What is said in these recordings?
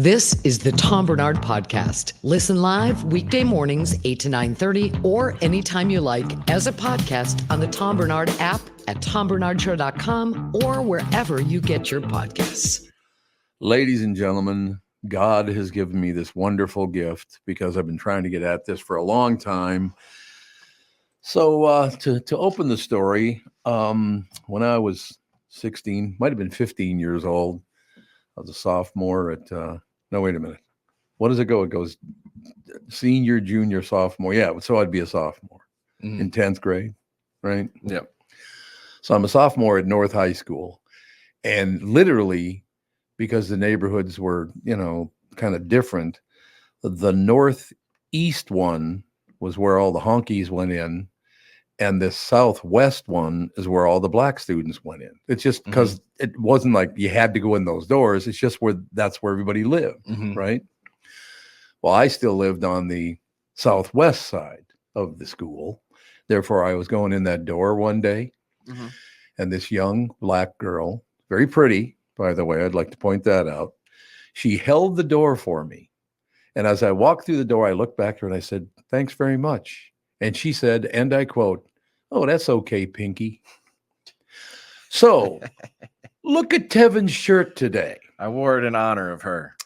This is the Tom Barnard Podcast. Listen live weekday mornings, 8 to 9:30, or anytime you like as a podcast on the Tom Barnard app at tombarnardshow.com or wherever you get your podcasts. Ladies and gentlemen, God has given me this wonderful gift because I've been trying to get at this for a long time. So to open the story, when I was 16, might have been 15 years old, I was a sophomore at, no, wait a minute. What does it go? It goes senior, junior, sophomore. Yeah, so I'd be a sophomore in 10th grade, right? Yeah. So I'm a sophomore at North High School. And literally, because the neighborhoods were, kind of different, the northeast one was where all the honkies went in. And the southwest one is where all the black students went in. It's just because it wasn't like you had to go in those doors. It's just that's where everybody lived, right? Well, I still lived on the southwest side of the school. Therefore, I was going in that door one day, and this young black girl, very pretty, by the way, I'd like to point that out. She held the door for me. And as I walked through the door, I looked back at her and I said, "Thanks very much." And she said, and I quote, "Oh, that's okay, Pinky." So look at Tevin's shirt today. I wore it in honor of her.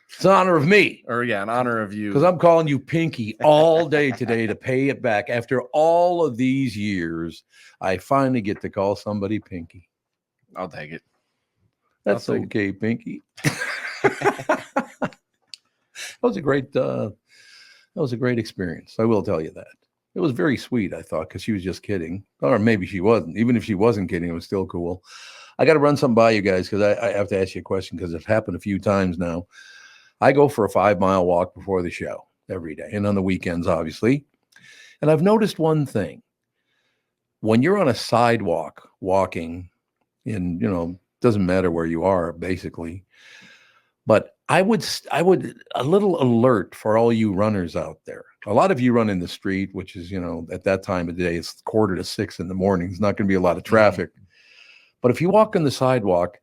It's in honor of me. Or in honor of you. Because I'm calling you Pinky all day today to pay it back. After all of these years, I finally get to call somebody Pinky. I'll take it. That's okay, Pinky. That was a great experience. I will tell you that. It was very sweet, I thought, because she was just kidding. Or maybe she wasn't. Even if she wasn't kidding, it was still cool. I got to run something by you guys because I have to ask you a question because it's happened a few times now. I go for a 5-mile walk before the show every day and on the weekends, obviously. And I've noticed one thing. When you're on a sidewalk walking in, doesn't matter where you are, basically. But I would a little alert for all you runners out there. A lot of you run in the street, which is, at that time of the day, it's 5:45 in the morning. It's not going to be a lot of traffic. But if you walk on the sidewalk,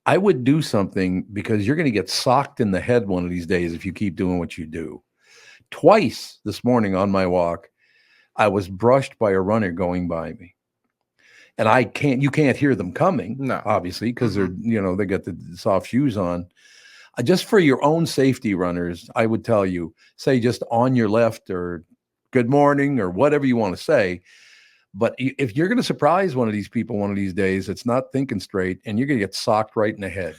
I would do something because you're going to get socked in the head one of these days if you keep doing what you do. Twice this morning on my walk, I was brushed by a runner going by me. And you can't hear them coming, no, obviously, because they're, they got the soft shoes on. Just for your own safety, runners, I would tell you, say just on your left or good morning or whatever you want to say. But if you're going to surprise one of these people one of these days, it's not thinking straight and you're going to get socked right in the head.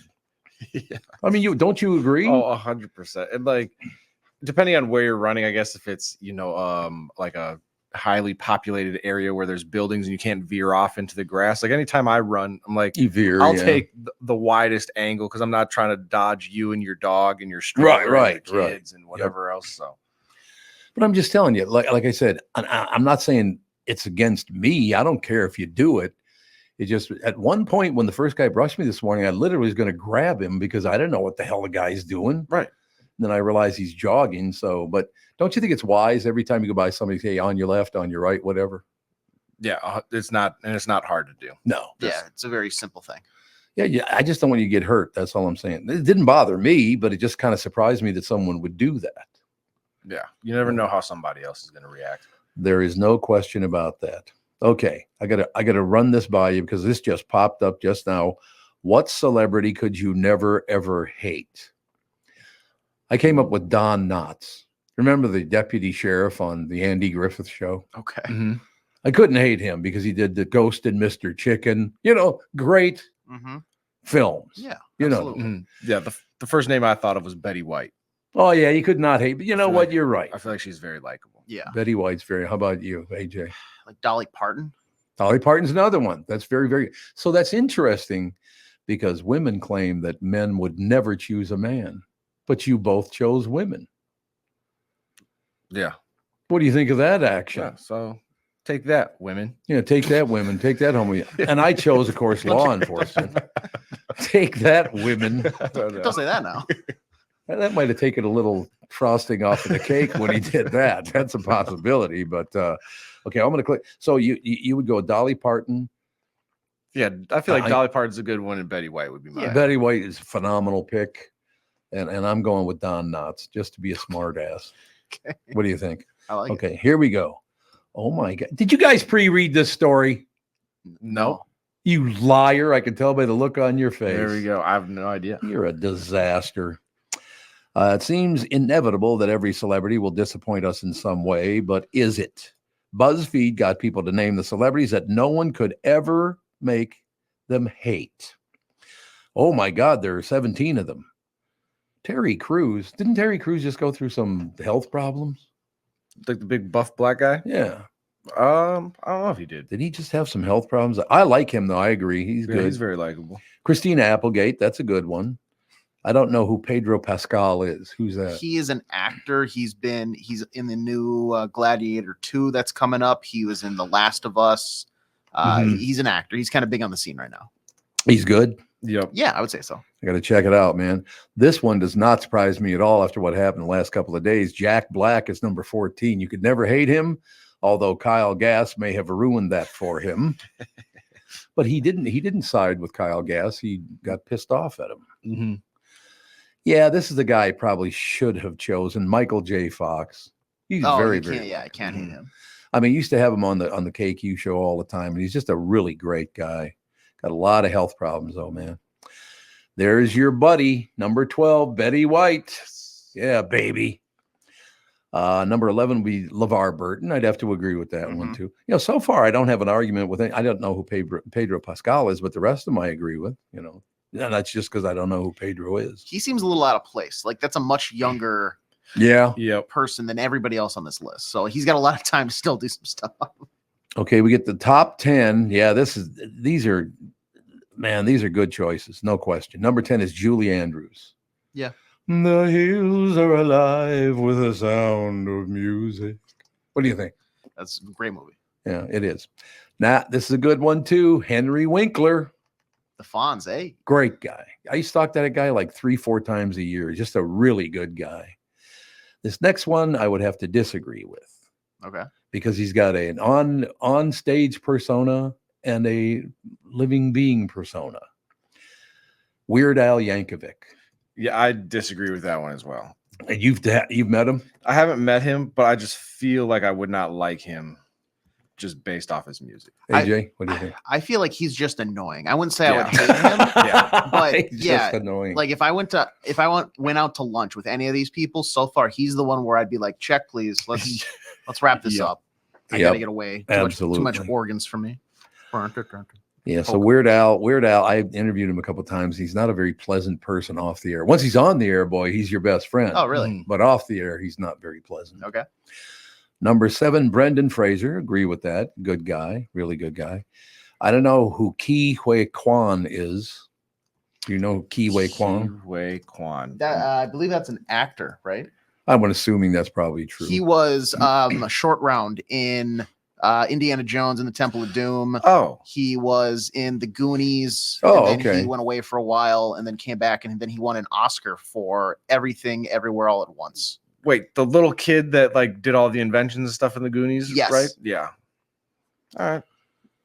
Yeah. I mean, don't you agree? Oh, 100%. And like, depending on where you're running, I guess if it's, like a highly populated area where there's buildings and you can't veer off into the grass. Like anytime I run, I'm like, I'll take the widest angle because I'm not trying to dodge you and your dog and your stroller and your kids and whatever else. So, but I'm just telling you, like I said, I'm not saying it's against me. I don't care if you do it. It just at one point when the first guy brushed me this morning, I literally was going to grab him because I didn't know what the hell the guy's doing. Right. And then I realized he's jogging. So, but don't you think it's wise every time you go by somebody say on your left, on your right, whatever? Yeah, it's not hard to do. No. Yeah, it's a very simple thing. Yeah. I just don't want you to get hurt. That's all I'm saying. It didn't bother me, but it just kind of surprised me that someone would do that. Yeah, you never know how somebody else is going to react. There is no question about that. Okay, I gotta run this by you because this just popped up just now. What celebrity could you never ever hate? I came up with Don Knotts. Remember the deputy sheriff on the Andy Griffith Show? Okay. I couldn't hate him because he did the Ghost and Mr. Chicken. Great films. Yeah, absolutely. Yeah, the first name I thought of was Betty White. Oh yeah, you could not hate, but you know what? You're right. I feel like she's very likable. Yeah. Betty White's very. How about you, AJ? Like Dolly Parton. Dolly Parton's another one. That's very, very. So that's interesting because women claim that men would never choose a man, but you both chose women. Yeah. What do you think of that action? Yeah, so take that, women. Yeah, take that, women. Take that, homie. And I chose, of course, law enforcement. Take that, women. Don't say that now. That might have taken a little frosting off of the cake when he did that. That's a possibility. But okay, I'm going to click. So you would go Dolly Parton. Yeah, I feel like Dolly Parton's a good one, and Betty White would be mine. Betty White is a phenomenal pick. and I'm going with Don Knotts just to be a smart ass. Okay. What do you think? I like it. Okay, here we go. Oh my God. Did you guys pre-read this story? No. You liar. I can tell by the look on your face. There we go. I have no idea. You're a disaster. It seems inevitable that every celebrity will disappoint us in some way, but is it? BuzzFeed got people to name the celebrities that no one could ever make them hate. Oh my God, there are 17 of them. Terry Crews. Didn't Terry Crews just go through some health problems? Like the big buff black guy? Yeah. I don't know if he did. Did he just have some health problems? I like him, though. I agree. He's good. He's very likable. Christina Applegate. That's a good one. I don't know who Pedro Pascal is. Who's that? He is an actor. He's in the new Gladiator 2 that's coming up. He was in The Last of Us. He's an actor. He's kind of big on the scene right now. He's good. Yep. Yeah, I would say so. I got to check it out, man. This one does not surprise me at all after what happened the last couple of days. Jack Black is number 14. You could never hate him, although Kyle Gass may have ruined that for him. But he didn't side with Kyle Gass. He got pissed off at him. Mm-hmm. Yeah, this is the guy I probably should have chosen, Michael J. Fox. He's very I can't hate him. I mean, used to have him on the KQ show all the time, and he's just a really great guy. Got a lot of health problems, though, man. There's your buddy, number 12, Betty White. Yeah, baby. Number 11 would be LeVar Burton. I'd have to agree with that one, too. You know, so far, I don't have an argument with any. I don't know who Pedro Pascal is, but the rest of them I agree with, you know. And that's just because I don't know who Pedro is. He seems a little out of place. Like, that's a much younger person than everybody else on this list. So he's got a lot of time to still do some stuff. Okay, we get the top 10. Yeah, these are good choices, no question. Number 10 is Julie Andrews. Yeah. The hills are alive with the sound of music. What do you think? That's a great movie. Yeah, it is. Now, this is a good one, too. Henry Winkler. The Fonz, eh? Great guy. I used to talk to that guy like 3-4 times a year. Just a really good guy. This next one I would have to disagree with. Okay. Because he's got an on-stage persona and a living being persona. Weird Al Yankovic. Yeah, I disagree with that one as well. And you've met him? I haven't met him, but I just feel like I would not like him just based off his music. AJ, what do you think? I feel like he's just annoying. I wouldn't say I would hate him, but he's just annoying. Like if I went out to lunch with any of these people, so far he's the one where I'd be like, check, please. Let's wrap this up. I gotta get away. Too much organs for me. Yeah, so Weird Al, I interviewed him a couple of times. He's not a very pleasant person off the air. Once he's on the air, boy, he's your best friend. Oh, really? But off the air, he's not very pleasant. Okay. Number 7, Brendan Fraser. Agree with that. Good guy. Really good guy. I don't know who Ke Huy Quan is. Do you know Ke Huy Quan? Ke Huy Quan. I believe that's an actor, right? I'm assuming that's probably true. He was a short round in Indiana Jones and the Temple of Doom. Oh. He was in The Goonies. Oh, and then okay. He went away for a while and then came back, and then he won an Oscar for Everything Everywhere All at Once. Wait, the little kid that like did all the inventions and stuff in the Goonies? Yes. Right? Yeah. All right.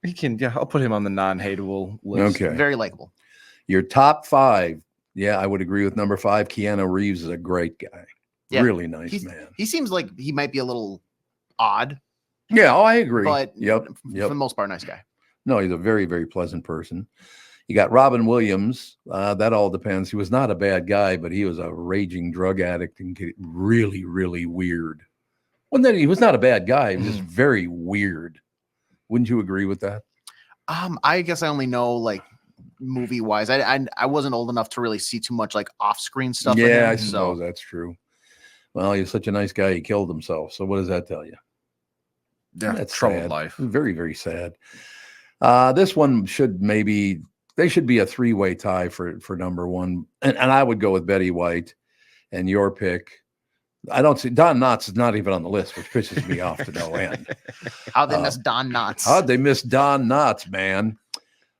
He can, I'll put him on the non-hateable list. Okay. Very likable. Your top 5. Yeah, I would agree with number 5. Keanu Reeves is a great guy. Yeah. Really nice man. He seems like he might be a little odd. Yeah, I agree. But yep. For the most part, nice guy. No, he's a very, very pleasant person. You got Robin Williams. That all depends. He was not a bad guy, but he was a raging drug addict and really, really weird. He was not a bad guy. He was just very weird. Wouldn't you agree with that? I guess I only know like movie wise. I wasn't old enough to really see too much like off screen stuff. Yeah, I suppose that's true. Well, he's such a nice guy. He killed himself. So what does that tell you? Yeah, that's troubled sad. Life. Very, very sad. This one they should be a 3-way tie for number 1. And I would go with Betty White. And your pick, I don't see Don Knotts is not even on the list, which pisses me off to no end. How'd they miss Don Knotts? How'd they miss Don Knotts, man?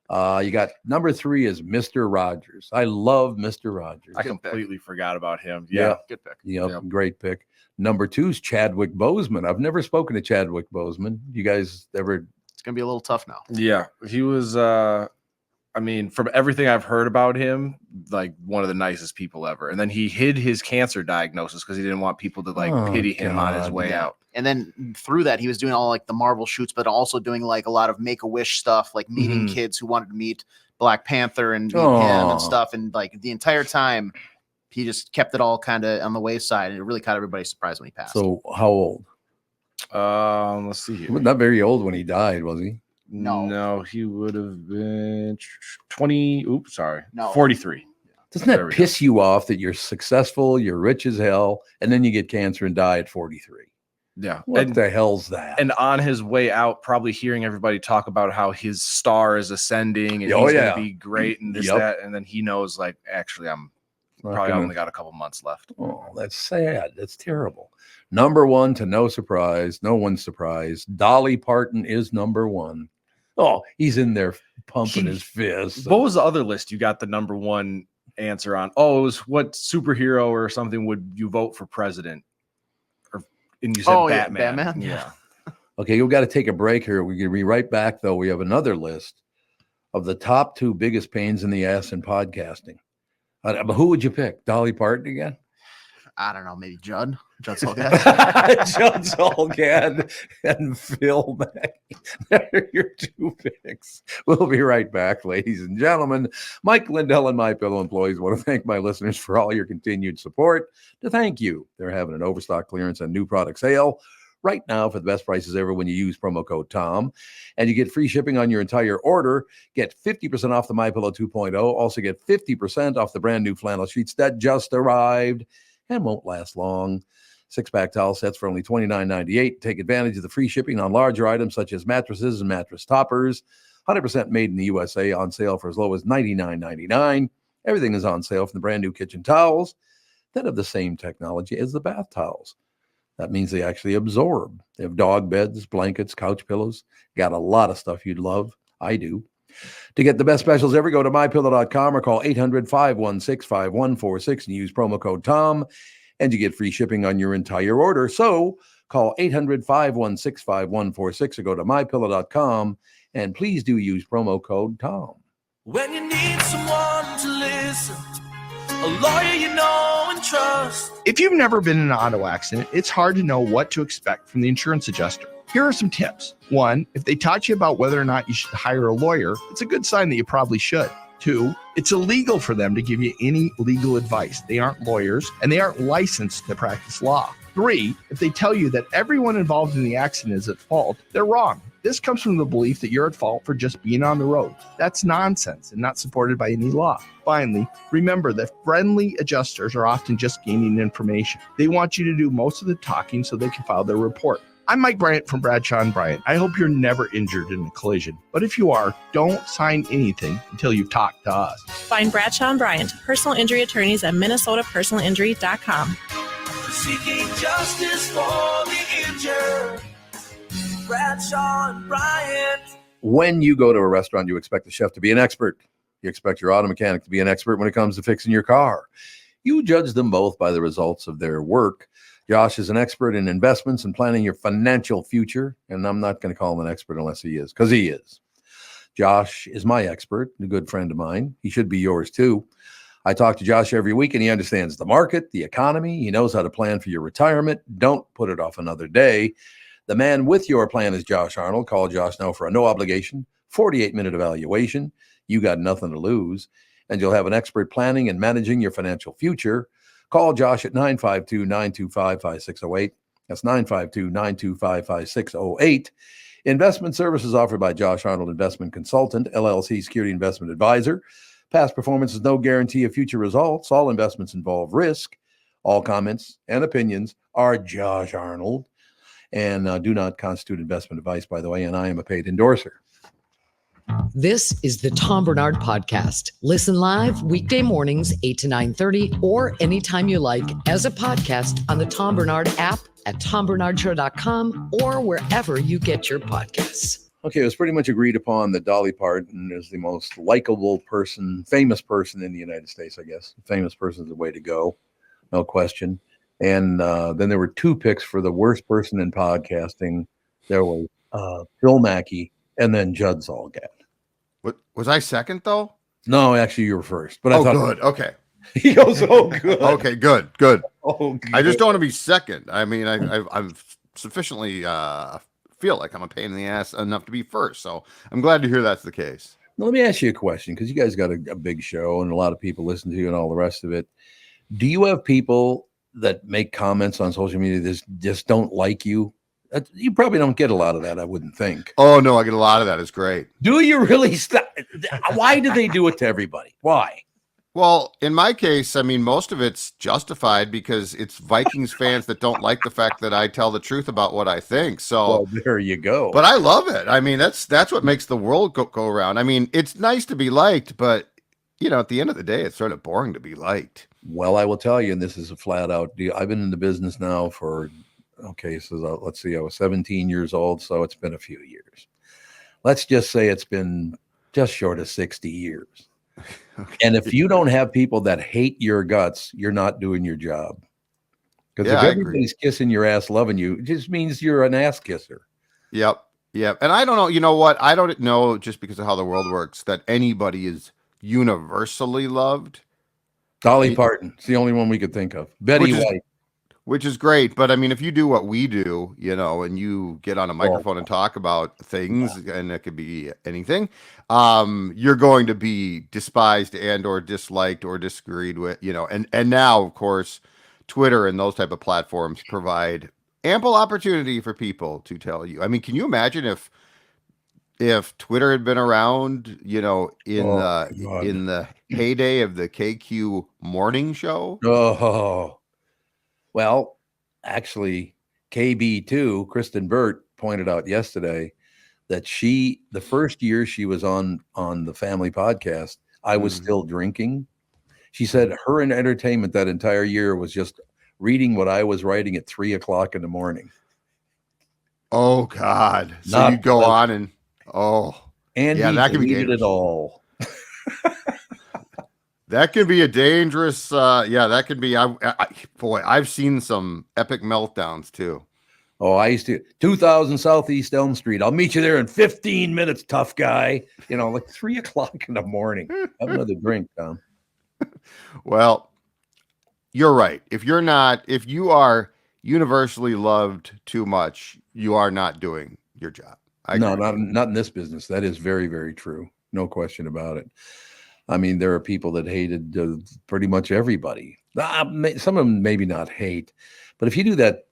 You got number 3 is Mr. Rogers. I love Mr. Rogers. I completely forgot about him. Yeah. Good pick. Yep. Great pick. Number 2 is Chadwick Boseman. I've never spoken to Chadwick Boseman. You guys ever? It's gonna be a little tough now. Yeah, he was. I mean, from everything I've heard about him, like one of the nicest people ever. And then he hid his cancer diagnosis because he didn't want people to pity him on his way out. And then through that, he was doing all like the Marvel shoots, but also doing like a lot of Make-A-Wish stuff, like meeting kids who wanted to meet Black Panther and meet him and stuff. And like the entire time, he just kept it all kind of on the wayside, and it really caught everybody surprised when he passed. So how old? Let's see here. Not very old when he died, was he? No, he would have been 43. Doesn't that piss you off that you're successful, you're rich as hell, and then you get cancer and die at 43? Yeah. What the hell's that? And on his way out, probably hearing everybody talk about how his star is ascending and he's going to be great and this, that. And then he knows, like, actually, I'm probably only got a couple months left. Oh, that's sad. That's terrible. Number one, to no surprise, no one's surprised, Dolly Parton is number one. Oh, he's in there pumping his fist. What was the other list you got the number one answer on? Oh, it was what superhero or something would you vote for president? And you said Batman. Batman. Yeah. Okay, we've got to take a break here. We're going to be right back, though. We have another list of the top 2 biggest pains in the ass in podcasting. But who would you pick? Dolly Parton again? I don't know. Maybe Judd Solgad. Judd Solgad and Phil Mackey. They're your 2 picks. We'll be right back, ladies and gentlemen. Mike Lindell and MyPillow employees want to thank my listeners for all your continued support. To thank you, they're having an overstock clearance and new product sale right now for the best prices ever when you use promo code TOM. And you get free shipping on your entire order. Get 50% off the MyPillow 2.0. Also get 50% off the brand new flannel sheets that just arrived and won't last long. 6-pack towel sets for only $29.98. Take advantage of the free shipping on larger items such as mattresses and mattress toppers. 100% made in the USA, on sale for as low as $99.99. Everything is on sale from the brand new kitchen towels that have the same technology as the bath towels. That means they actually absorb. They have dog beds, blankets, couch pillows. Got a lot of stuff you'd love. I do. To get the best specials ever, go to mypillow.com or call 800-516-5146 and use promo code TOM, and you get free shipping on your entire order. So call 800-516-5146 or go to mypillow.com, and please do use promo code TOM. When you need someone to listen, a lawyer you know and trust. If you've never been in an auto accident, it's hard to know what to expect from the insurance adjuster. Here are some tips. 1, if they taught you about whether or not you should hire a lawyer, it's a good sign that you probably should. 2, it's illegal for them to give you any legal advice. They aren't lawyers and they aren't licensed to practice law. 3, if they tell you that everyone involved in the accident is at fault, they're wrong. This comes from the belief that you're at fault for just being on the road. That's nonsense and not supported by any law. Finally, remember that friendly adjusters are often just gaining information. They want you to do most of the talking so they can file their report. I'm Mike Bryant from Bradshaw & Bryant. I hope you're never injured in a collision. But if you are, don't sign anything until you've talked to us. Find Bradshaw & Bryant, personal injury attorneys at minnesotapersonalinjury.com. Seeking justice for the injured. Bradshaw & Bryant. When you go to a restaurant, you expect the chef to be an expert. You expect your auto mechanic to be an expert when it comes to fixing your car. You judge them both by the results of their work. Josh is an expert in investments and planning your financial future, and I'm not going to call him an expert unless he is, because he is. Josh is my expert, a good friend of mine. He should be yours too. I talk to Josh every week, and he understands the market, the economy. He knows how to plan for your retirement. Don't put it off another day. The man with your plan is Josh Arnold. Call Josh now for a no-obligation, 48-minute evaluation. You got nothing to lose, and you'll have an expert planning and managing your financial future. Call Josh at 952-925-5608. That's 952-925-5608. Investment services offered by Josh Arnold Investment Consultant, LLC Security Investment Advisor. Past performance is no guarantee of future results. All investments involve risk. All comments and opinions are Josh Arnold and do not constitute investment advice, by the way, and I am a paid endorser. This is the Tom Barnard Podcast. Listen live weekday mornings, 8 to 9:30, or anytime you like as a podcast on the Tom Barnard app at tombarnardshow.com or wherever you get your podcasts. Okay, it was pretty much agreed upon that Dolly Parton is the most likable person, famous person in the United States, I guess. Famous person is the way to go, no question. And then there were 2 picks for the worst person in podcasting. There was Phil Mackey and then Judd Solgad. What was I second though? No, actually, you were first. But I thought, good. Okay. He goes, oh, good. Okay, good. Oh, good. I just don't want to be second. I mean, I'm sufficiently feel like I'm a pain in the ass enough to be first. So I'm glad to hear that's the case. Now, let me ask you a question, because you guys got a big show and a lot of people listen to you and all the rest of it. Do you have people that make comments on social media that just don't like you? You probably don't get a lot of that, I wouldn't think. Oh, no, I get a lot of that. It's great. Do you really? Why do they do it to everybody? Why? Well, in my case, I mean, most of it's justified because it's Vikings fans that don't like the fact that I tell the truth about what I think. So well, there you go. But I love it. I mean, that's what makes the world go around. I mean, it's nice to be liked, but at the end of the day, it's sort of boring to be liked. Well, I will tell you, and this is a flat out deal. I've been in the business now for, so let's see, I was 17 years old, so it's been a few years. Let's just say it's been just short of 60 years. Okay. And if you don't have people that hate your guts, you're not doing your job. Because if everybody's kissing your ass, loving you, it just means you're an ass kisser. Yep. And I don't know, you know what? I don't know, just because of how the world works, that anybody is universally loved. Dolly Parton. It's the only one we could think of. Betty White. Which is great. But I mean, if you do what we do, and you get on a microphone and talk about things, and it could be anything, you're going to be despised and or disliked or disagreed with, and now, of course, Twitter and those type of platforms provide ample opportunity for people to tell you. I mean, can you imagine if Twitter had been around, in the heyday of the KQ morning show? Oh, well, actually, KB2, Kristyn Burtt, pointed out yesterday that the first year she was on the family podcast, I was still drinking. She said her entertainment that entire year was just reading what I was writing at 3:00 in the morning. Oh God. So you go on and and that can be dangerous. It all. That can be a dangerous. That could be. I've seen some epic meltdowns too. Oh, I used to 2000 Southeast Elm Street. I'll meet you there in 15 minutes, tough guy. Like 3:00 in the morning. Have another drink, Tom. Well, you're right. If you are universally loved too much, you are not doing your job. No, not in this business. That is very, very true. No question about it. I mean, there are people that hated pretty much everybody. Some of them maybe not hate, but if you do that,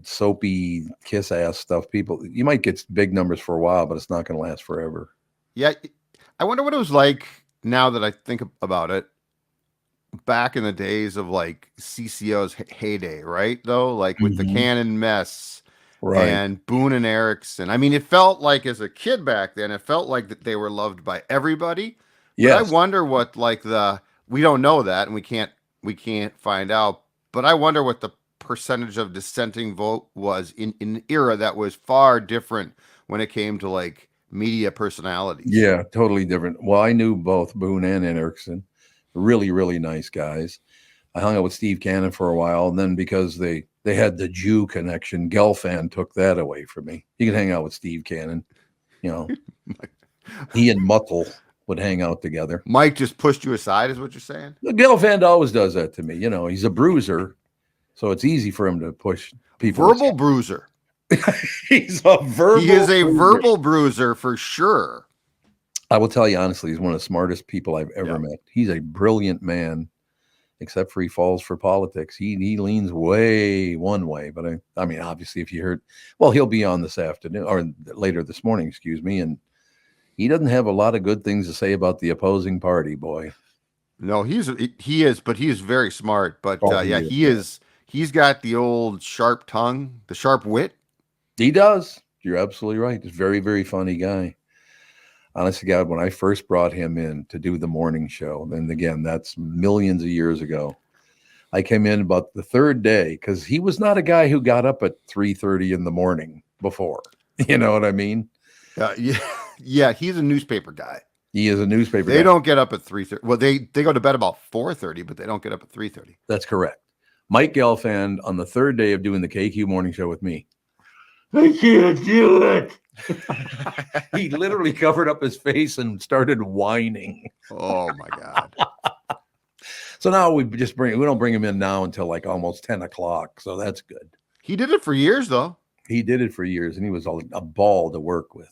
soapy kiss ass stuff, you might get big numbers for a while, but it's not going to last forever. Yeah. I wonder what it was like now that I think about it, back in the days of like CCO's heyday, right? Though, like with the Cannon Mess. Right. And Boone and Erickson. I mean, it felt like as a kid back then, it felt like that they were loved by everybody. Yeah. I wonder what we don't know that, and we can't find out, but I wonder what the percentage of dissenting vote was in an era that was far different when it came to like media personalities. Yeah, totally different. Well, I knew both Boone and Erickson. Really, really nice guys. I hung out with Steve Cannon for a while, and then because they had the Jew connection, Gelfand took that away from me. You can hang out with Steve Cannon. He and Muttle would hang out together. Mike just pushed you aside, is what you're saying? Gelfand always does that to me. He's a bruiser, so it's easy for him to push people. Verbal bruiser. He's a verbal. He is a verbal bruiser for sure. I will tell you honestly, he's one of the smartest people I've ever met. He's a brilliant man, except for he falls for politics. He leans way one way, but I mean, obviously, if you heard, he'll be on this afternoon or later this morning, excuse me, and he doesn't have a lot of good things to say about the opposing party, boy. No, he is, but he is very smart. But he is. He's got the old sharp tongue, the sharp wit. He does. You're absolutely right. He's a very, very funny guy. Honest to God, when I first brought him in to do the morning show, and again, that's millions of years ago, I came in about the third day because he was not a guy who got up at 3:30 in the morning before. You know what I mean? Yeah, he's a newspaper guy. He is a newspaper guy. They don't get up at 3:30. Well, they go to bed about 4:30, but they don't get up at 3:30. That's correct. Mike Gelfand on the third day of doing the KQ morning show with me. I can't do it. He literally covered up his face and started whining. Oh my God. So now we don't bring him in now until like almost 10 o'clock. So that's good. He did it for years though. He did it for years, and he was a ball to work with.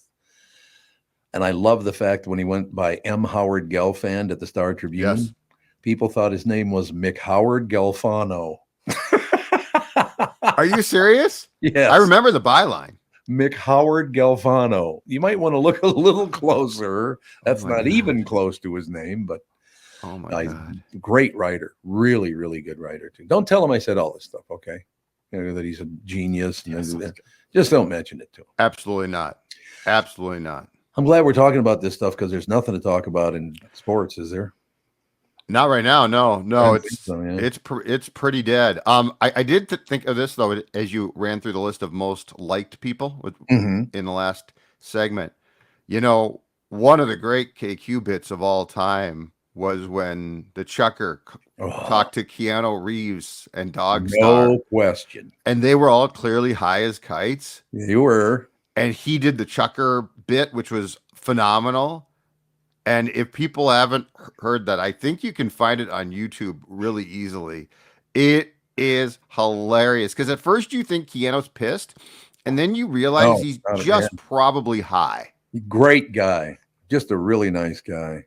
And I love the fact when he went by M. Howard Gelfand at the Star Tribune, Yes. people thought his name was Mick Howard Gelfano. Are you serious? Yes. I remember the byline. Mick Howard Gelfano. You might want to look a little closer. That's not God. even close to his name, but Oh my God. great writer. Really, really good writer too. Don't tell him I said all this stuff, okay? That he's a genius. Just don't mention it to him. Absolutely not. Absolutely not. I'm glad we're talking about this stuff because there's nothing to talk about in sports, is there? Not right now. No, So, yeah. it's pretty dead. I did think of this though as you ran through the list of most liked people in the last segment. You know, one of the great KQ bits of all time was when the Chucker talked to Keanu Reeves and Dogstar. No question. And they were all clearly high as kites. You were. And he did the Chucker bit, which was phenomenal. And if people haven't heard that, I think you can find it on YouTube really easily. It is hilarious. Because at first you think Keanu's pissed, and then you realize he's just probably high. Great guy. Just a really nice guy.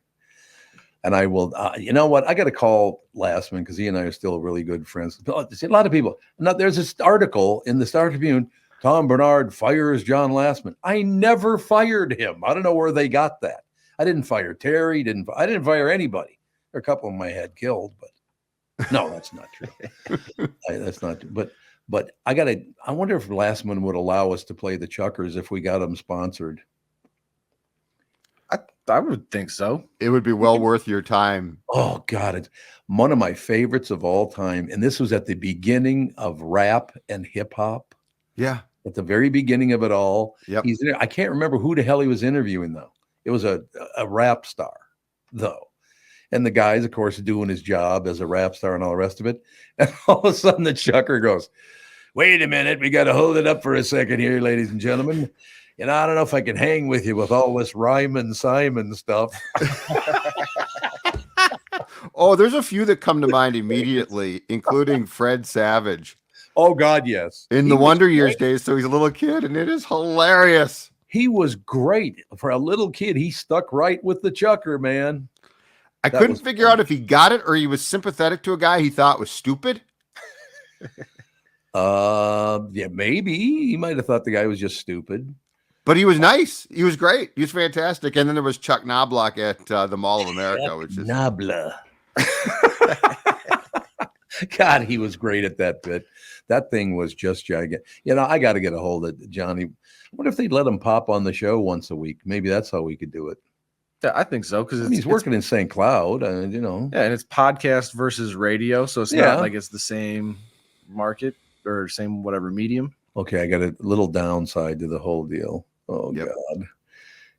And I will, you know what? I got to call Lastman because he and I are still really good friends. A lot of people. There's this article in the Star Tribune. Tom Barnard fires John Lastman. I never fired him. I don't know where they got that. I didn't fire Terry. I didn't fire anybody. There are a couple of them I had killed, but no, that's not true. That's not. But I wonder if Lastman would allow us to play the Chuckers if we got them sponsored. I would think so. It would be well worth your time. Oh God, it's one of my favorites of all time. And this was at the beginning of rap and hip hop. Yeah. At the very beginning of it all. Yep. I can't remember who the hell he was interviewing though. It was a rap star though. And the guy's of course doing his job as a rap star and all the rest of it. And all of a sudden the Chucker goes, wait a minute. We got to hold it up for a second here, ladies and gentlemen. And I don't know if I can hang with you with all this Ryman Simon stuff. Oh, there's a few that come to mind immediately, including Fred Savage. Oh, God, yes. In the Wonder Years days, so he's a little kid, and it is hilarious. He was great. For a little kid, he stuck right with the Chucker, man. I couldn't figure out if he got it or he was sympathetic to a guy he thought was stupid. Yeah, maybe. He might have thought the guy was just stupid. But he was nice. He was great. He was fantastic. And then there was Chuck Knobloch at the Mall of America, which is Knobloch. God, he was great at that bit. That thing was just gigantic. You know, I got to get a hold of Johnny. I wonder if they'd let him pop on the show once a week. Maybe that's how we could do it. Yeah, I think so because he's working in St. Cloud, and you know. Yeah, and it's podcast versus radio, so it's not like it's the same market or same whatever medium. Okay, I got a little downside to the whole deal. Oh God!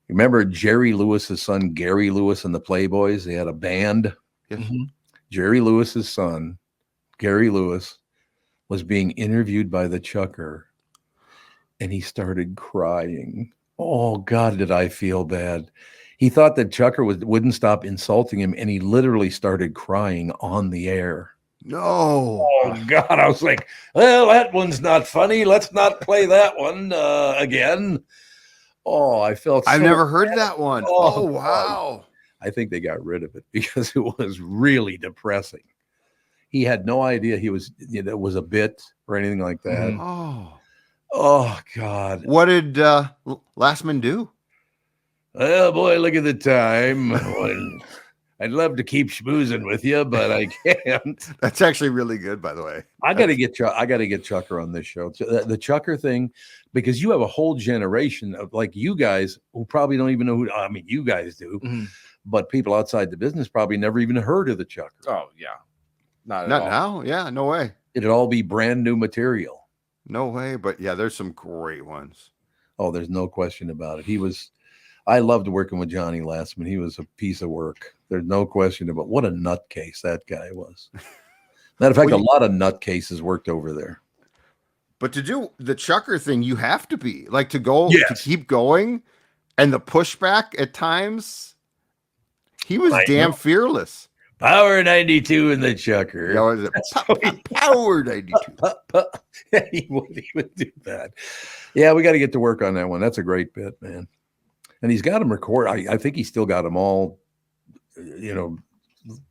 Remember Jerry Lewis's son, Gary Lewis, and the Playboys? They had a band. Mm-hmm. Jerry Lewis's son, Gary Lewis, was being interviewed by the Chucker, and he started crying. Oh God, did I feel bad? He thought that Chucker wouldn't stop insulting him, and he literally started crying on the air. No. Oh God, I was like, well, that one's not funny. Let's not play that one again. Oh, I felt I've so never heard bad. that one. Oh, Wow. I think they got rid of it because it was really depressing. He had no idea it was a bit or anything like that. Oh. Oh God. What did Lastman do? Oh boy, look at the time. I'd love to keep schmoozing with you, but I can't. That's actually really good, by the way. I got to get Chucker on this show. The Chucker thing, because you have a whole generation of like you guys who probably don't even know who. I mean, you guys do, but people outside the business probably never even heard of the Chucker. Oh yeah, not now. Yeah, no way. It'd all be brand new material. No way, but yeah, there's some great ones. Oh, there's no question about it. I loved working with Johnny Lastman. He was a piece of work. There's no question about what a nutcase that guy was. Matter of fact, a lot of nutcases worked over there. But to do the chucker thing, you have to be like to keep going, and the pushback at times. He was damn fearless. Power 92 in the chucker. Yeah, what is it? Power 92. He would do that. Yeah, we got to get to work on that one. That's a great bit, man. And he's got them record. I think he's still got them all,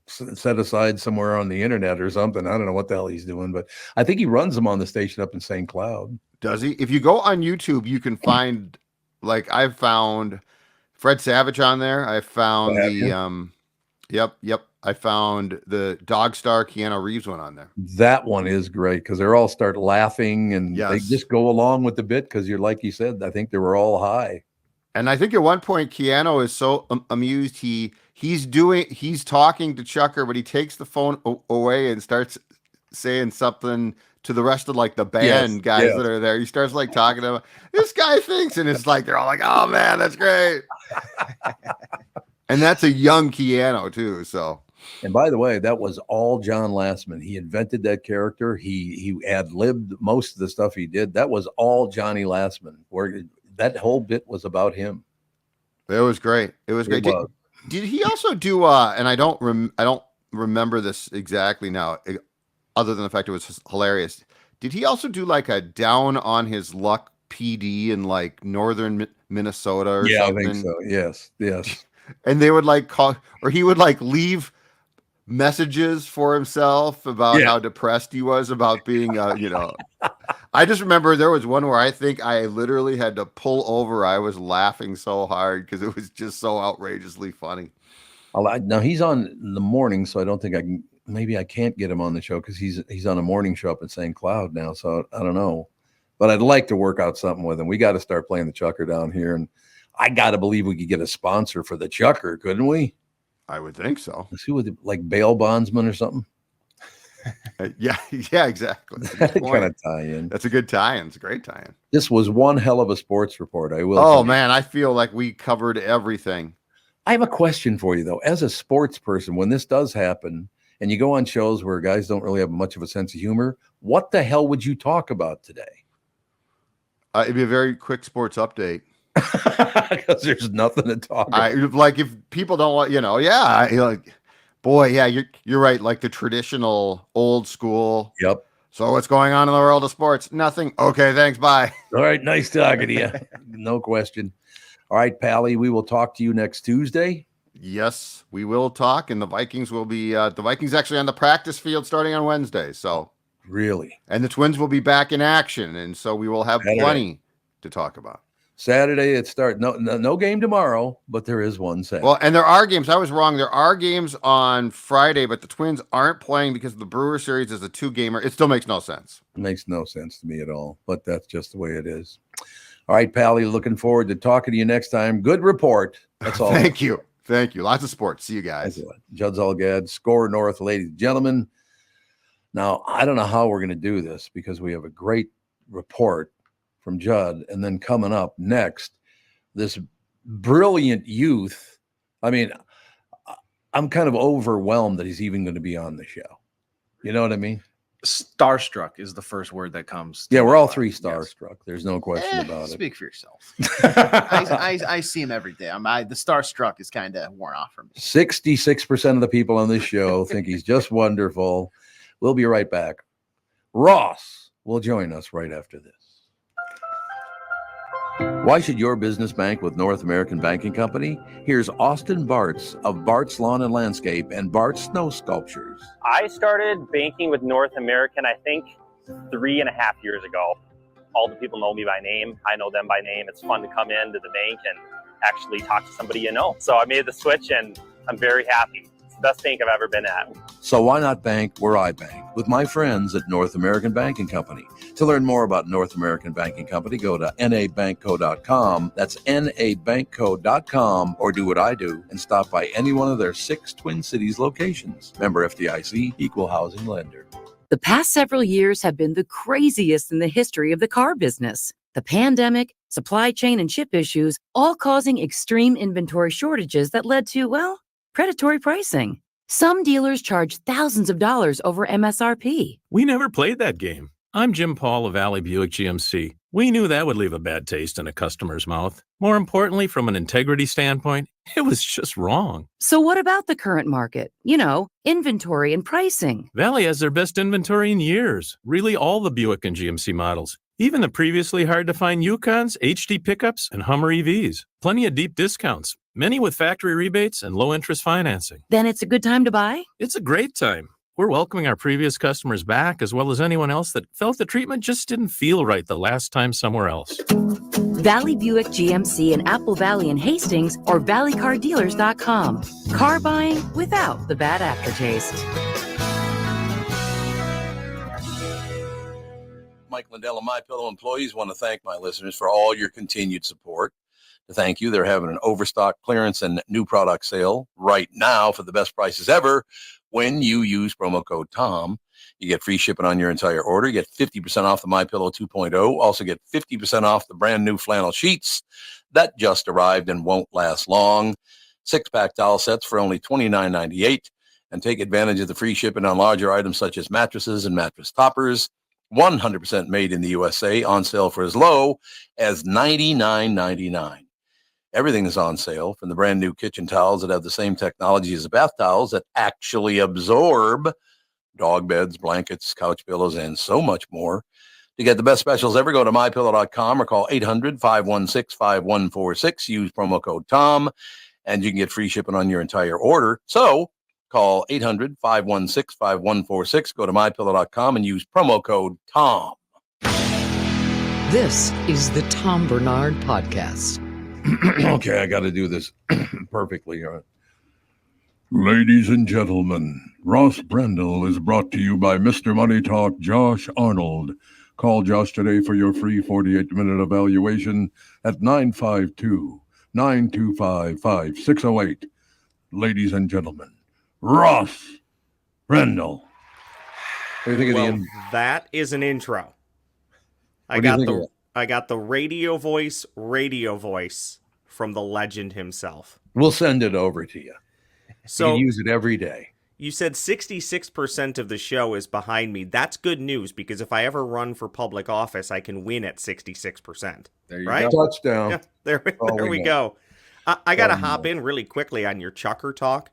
set aside somewhere on the internet or something. I don't know what the hell he's doing, but I think he runs them on the station up in St. Cloud. Does he? If you go on YouTube, you can find, like, I've found Fred Savage on there. I found Yep. I found the Dog Star Keanu Reeves one on there. That one is great because they all start laughing and they just go along with the bit because you're like you said, I think they were all high. And I think at one point Keanu is so amused he's talking to Chucker, but he takes the phone away and starts saying something to the rest of like the band guys that are there. He starts like talking to them. This guy thinks, and it's like they're all like, "Oh man, that's great." And that's a young Keanu too. So, and by the way, that was all John Lastman. He invented that character. He ad-libbed most of the stuff he did. That was all Johnny Lastman. Where that whole bit was about him. It was great. It was great. Did he also do? And I don't remember this exactly now, other than the fact it was hilarious. Did he also do like a Down on His Luck PD in like northern Minnesota or something? I think so. Yes. And they would like call, or he would like leave messages for himself about how depressed he was about being, I just remember there was one where I think I literally had to pull over. I was laughing so hard because it was just so outrageously funny. Now he's on in the morning, so I don't think I can't get him on the show because he's on a morning show up in St. Cloud now. So I don't know, but I'd like to work out something with him. We got to start playing the chucker down here, and I got to believe we could get a sponsor for the chucker, couldn't we? I would think so. Let's see what like bail bondsman or something. Yeah, exactly. That kind of tie-in. That's a good tie-in. It's a great tie-in. This was one hell of a sports report. I will. Oh man, I feel like we covered everything. I have a question for you though. As a sports person, when this does happen, and you go on shows where guys don't really have much of a sense of humor, what the hell would you talk about today? It'd be a very quick sports update. Because there's nothing to talk about. Like if people don't want, you're right. Like the traditional old school. Yep. So what's going on in the world of sports? Nothing. Okay, thanks. Bye. All right. Nice talking to you. No question. All right, Pally, we will talk to you next Tuesday. Yes, we will talk. And the Vikings will be, the Vikings actually on the practice field starting on Wednesday. So really, and the Twins will be back in action. And so we will have plenty to talk about. Saturday it starts. No game tomorrow, but there is one Saturday. Well, and there are games. I was wrong. There are games on Friday, but the Twins aren't playing because the Brewer series is a 2-gamer. It still makes no sense. It makes no sense to me at all, but that's just the way it is. All right, Pally, looking forward to talking to you next time. Good report. That's all. Thank you. Lots of sports. See you guys. Judd Zalgad, SKOR North, ladies and gentlemen. Now, I don't know how we're going to do this because we have a great report from Judd, and then coming up next, this brilliant youth. I mean, I'm kind of overwhelmed that he's even going to be on the show. You know what I mean? Starstruck is the first word that comes. Yeah, we're all three starstruck. Yes. There's no question about it. Speak for yourself. I see him every day. The starstruck is kind of worn off for me. 66% of the people on this show think he's just wonderful. We'll be right back. Ross will join us right after this. Why should your business bank with North American Banking Company? Here's Austin Bartz of Bartz Lawn and Landscape and Bartz Snow Sculptures. I started banking with North American, I think, 3.5 years ago. All the people know me by name. I know them by name. It's fun to come into the bank and actually talk to somebody you know. So I made the switch and I'm very happy. It's the best bank I've ever been at. So why not bank where I bank? With my friends at North American Banking Company. To learn more about North American Banking Company, go to nabankco.com. That's nabankco.com, or do what I do and stop by any one of their 6 Twin Cities locations. Member FDIC, equal housing lender. The past several years have been the craziest in the history of the car business. The pandemic, supply chain and chip issues, all causing extreme inventory shortages that led to, predatory pricing. Some dealers charge thousands of dollars over MSRP. We never played that game. I'm Jim Paul of Valley Buick GMC. We knew that would leave a bad taste in a customer's mouth. More importantly, from an integrity standpoint, it was just wrong. So what about the current market? You know, inventory and pricing. Valley has their best inventory in years. Really all the Buick and GMC models. Even the previously hard-to-find Yukons, HD pickups, and Hummer EVs. Plenty of deep discounts. Many with factory rebates and low-interest financing. Then it's a good time to buy? It's a great time. We're welcoming our previous customers back, as well as anyone else that felt the treatment just didn't feel right the last time somewhere else. Valley Buick GMC in Apple Valley and Hastings or valleycardealers.com. Car buying without the bad aftertaste. Mike Lindell and MyPillow employees want to thank my listeners for all your continued support. To thank you, they're having an overstock clearance and new product sale right now for the best prices ever. When you use promo code TOM, you get free shipping on your entire order. You get 50% off the MyPillow 2.0. Also get 50% off the brand new flannel sheets that just arrived and won't last long. 6-pack towel sets for only $29.98. And take advantage of the free shipping on larger items such as mattresses and mattress toppers. 100% made in the USA, on sale for as low as $99.99. Everything is on sale, from the brand new kitchen towels that have the same technology as the bath towels that actually absorb dog beds, blankets, couch pillows, and so much more. To get the best specials ever, go to mypillow.com or call 800-516-5146. Use promo code TOM, and you can get free shipping on your entire order. So call 800-516-5146. Go to mypillow.com and use promo code TOM. This is the Tom Barnard Podcast. Okay, I got to do this perfectly. Ladies and gentlemen, Ross Brendel is brought to you by Mr. Money Talk, Josh Arnold. Call Josh today for your free 48-minute evaluation at 952-925-5608. Ladies and gentlemen, Ross Brendel. What do you think of the that is an intro. I got the radio voice from the legend himself. We'll send it over to you. So you use it every day. You said 66% of the show is behind me. That's good news, because if I ever run for public office, I can win at 66%. There you go. Touchdown. Yeah, there we go. I got to hop in really quickly on your Chucker talk.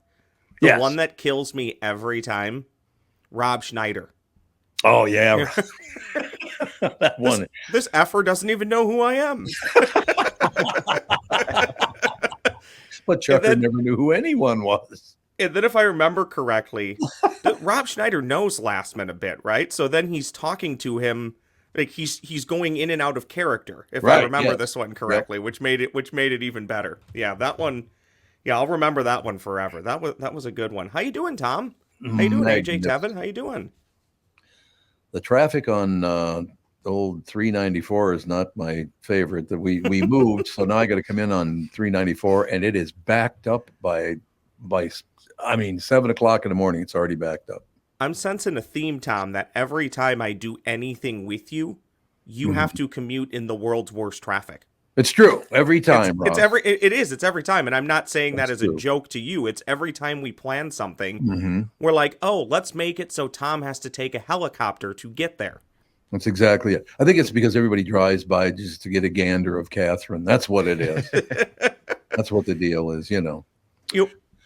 The one that kills me every time, Rob Schneider. Oh, yeah. That one. This effer doesn't even know who I am. But Chucker never knew who anyone was. And then if I remember correctly, Rob Schneider knows Lastman a bit, right? So then he's talking to him, like he's going in and out of character, if I remember this one correctly, which made it even better. Yeah, that one. Yeah, I'll remember that one forever. That was a good one. How you doing, Tom? How you doing, AJ Tevin? How you doing? The traffic on the old 394 is not my favorite. That we moved, so now I got to come in on 394, and it is backed up by 7 o'clock in the morning. It's already backed up. I'm sensing a theme, Tom, that every time I do anything with you, you have to commute in the world's worst traffic. It's true. Every time. It's every time. And I'm not saying that as a joke to you. It's every time we plan something, we're like, oh, let's make it so Tom has to take a helicopter to get there. That's exactly it. I think it's because everybody drives by just to get a gander of Catherine. That's what it is. That's what the deal is, you know.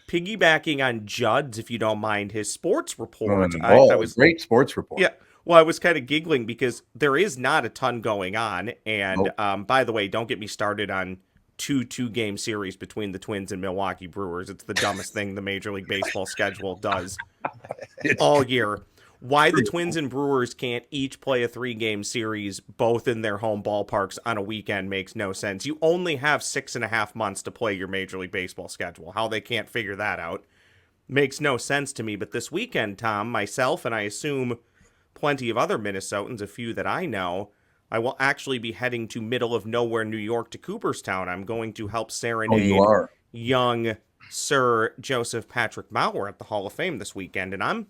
Piggybacking on Judd's, if you don't mind, his sports report. I was great sports report. Yeah. Well, I was kind of giggling because there is not a ton going on. And by the way, don't get me started on two-game series between the Twins and Milwaukee Brewers. It's the dumbest thing the Major League Baseball schedule does all year. Why the Twins and Brewers can't each play a 3-game series, both in their home ballparks on a weekend, makes no sense. You only have 6.5 months to play your Major League Baseball schedule. How they can't figure that out makes no sense to me. But this weekend, Tom, myself, and I assume plenty of other Minnesotans, a few that I know, I will actually be heading to middle of nowhere, New York, to Cooperstown. I'm going to help serenade young Sir Joseph Patrick Maurer at the Hall of Fame this weekend, and I'm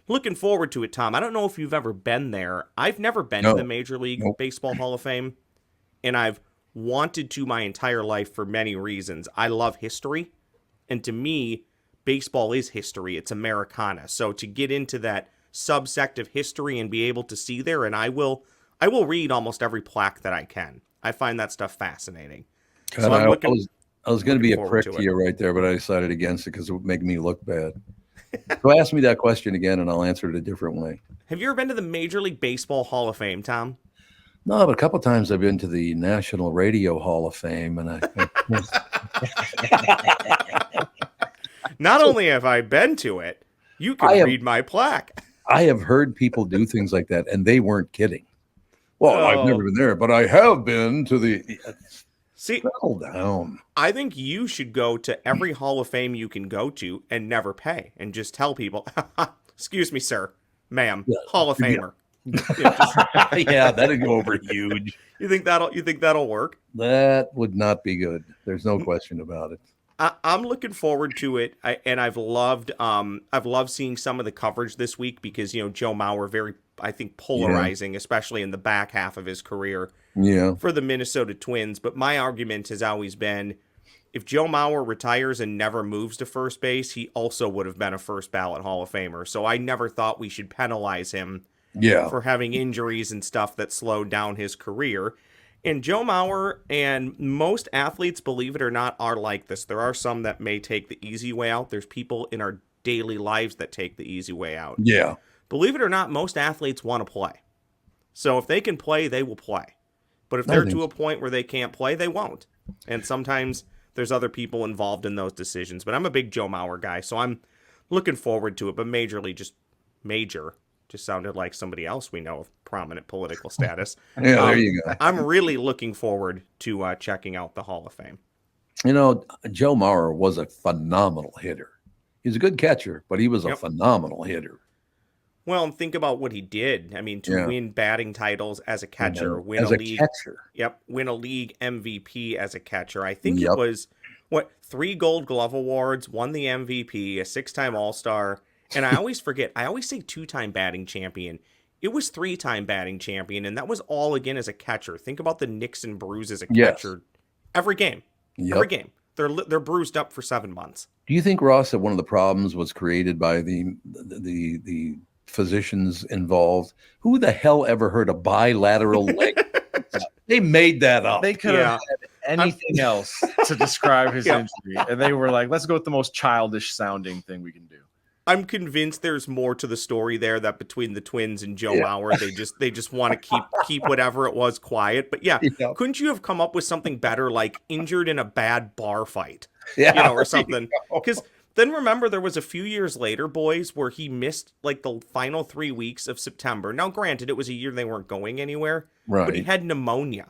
looking forward to it, Tom. I don't know if you've ever been there. I've never been to the Major League Baseball Hall of Fame, and I've wanted to my entire life for many reasons. I love history, and to me, baseball is history. It's Americana. So to get into that subsect of history and be able to see there, and I will read almost every plaque that I can. I find that stuff fascinating. God, so I was going to be a prick to you right there, but I decided against it because it would make me look bad. So ask me that question again, and I'll answer it a different way. Have you ever been to the Major League Baseball Hall of Fame, Tom? No, but a couple of times I've been to the National Radio Hall of Fame, and Not only have I been to it, you can read my plaque. I have heard people do things like that, and they weren't kidding. Well, I've never been there, but I have been to the... See, settle down. I think you should go to every Hall of Fame you can go to and never pay, and just tell people, excuse me, sir, ma'am, Hall of Famer. Yeah, that'd go over huge. You think that'll work? That would not be good. There's no question about it. I'm looking forward to it, and I've loved seeing some of the coverage this week because Joe Mauer very, I think, polarizing, especially in the back half of his career. Yeah. For the Minnesota Twins, but my argument has always been, if Joe Mauer retires and never moves to first base, he also would have been a first ballot Hall of Famer. So I never thought we should penalize him for having injuries and stuff that slowed down his career. And Joe Mauer and most athletes, believe it or not, are like this. There are some that may take the easy way out. There's people in our daily lives that take the easy way out. Yeah. Believe it or not, most athletes want to play. So if they can play, they will play. But if they're to a point where they can't play, they won't. And sometimes there's other people involved in those decisions. But I'm a big Joe Mauer guy, so I'm looking forward to it. But Major just sounded like somebody else we know of prominent political status. Yeah, there you go. I'm really looking forward to checking out the Hall of Fame. Joe Mauer was a phenomenal hitter. He's a good catcher, but he was a phenomenal hitter. Well, and think about what he did. I mean, to win batting titles as a catcher, win a league MVP as a catcher. I think it was 3 Gold Glove awards, won the MVP, a 6-time All-Star, and I always forget. I always say 2-time batting champion. It was 3-time batting champion, and that was all again as a catcher. Think about the nicks and bruises as a catcher. Every game, every game, they're bruised up for 7 months. Do you think, Ross, that one of the problems was created by the physicians involved? Who the hell ever heard of bilateral leg? They made that up. They could have had anything else to describe his injury, and they were like, let's go with the most childish sounding thing we can do. I'm convinced there's more to the story there, that between the Twins and Joe Mauer, they just want to keep whatever it was quiet. But couldn't you have come up with something better, like injured in a bad bar fight, or something? Because then remember, there was a few years later, boys, where he missed like the final 3 weeks of September. Now, granted, it was a year they weren't going anywhere, but he had pneumonic.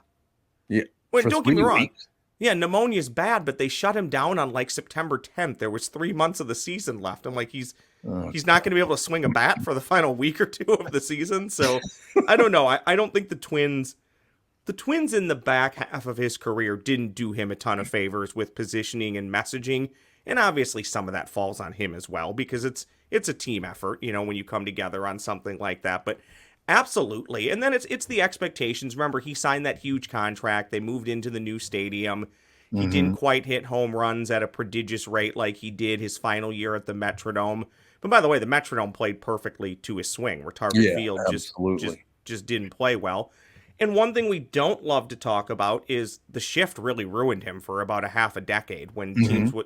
Yeah. Wait, don't get me wrong. Yeah, pneumonia's bad, but they shut him down on like September 10th. There was 3 months of the season left. I'm like, he's not going to be able to swing a bat for the final week or 2 of the season. So I don't know. I don't think the Twins in the back half of his career didn't do him a ton of favors with positioning and messaging. And obviously some of that falls on him as well, because it's a team effort, when you come together on something like that. But absolutely. And then it's the expectations. Remember, he signed that huge contract. They moved into the new stadium. He didn't quite hit home runs at a prodigious rate like he did his final year at the Metrodome. But by the way, the Metrodome played perfectly to his swing, where Target Field just didn't play well. And one thing we don't love to talk about is the shift really ruined him for about a half a decade when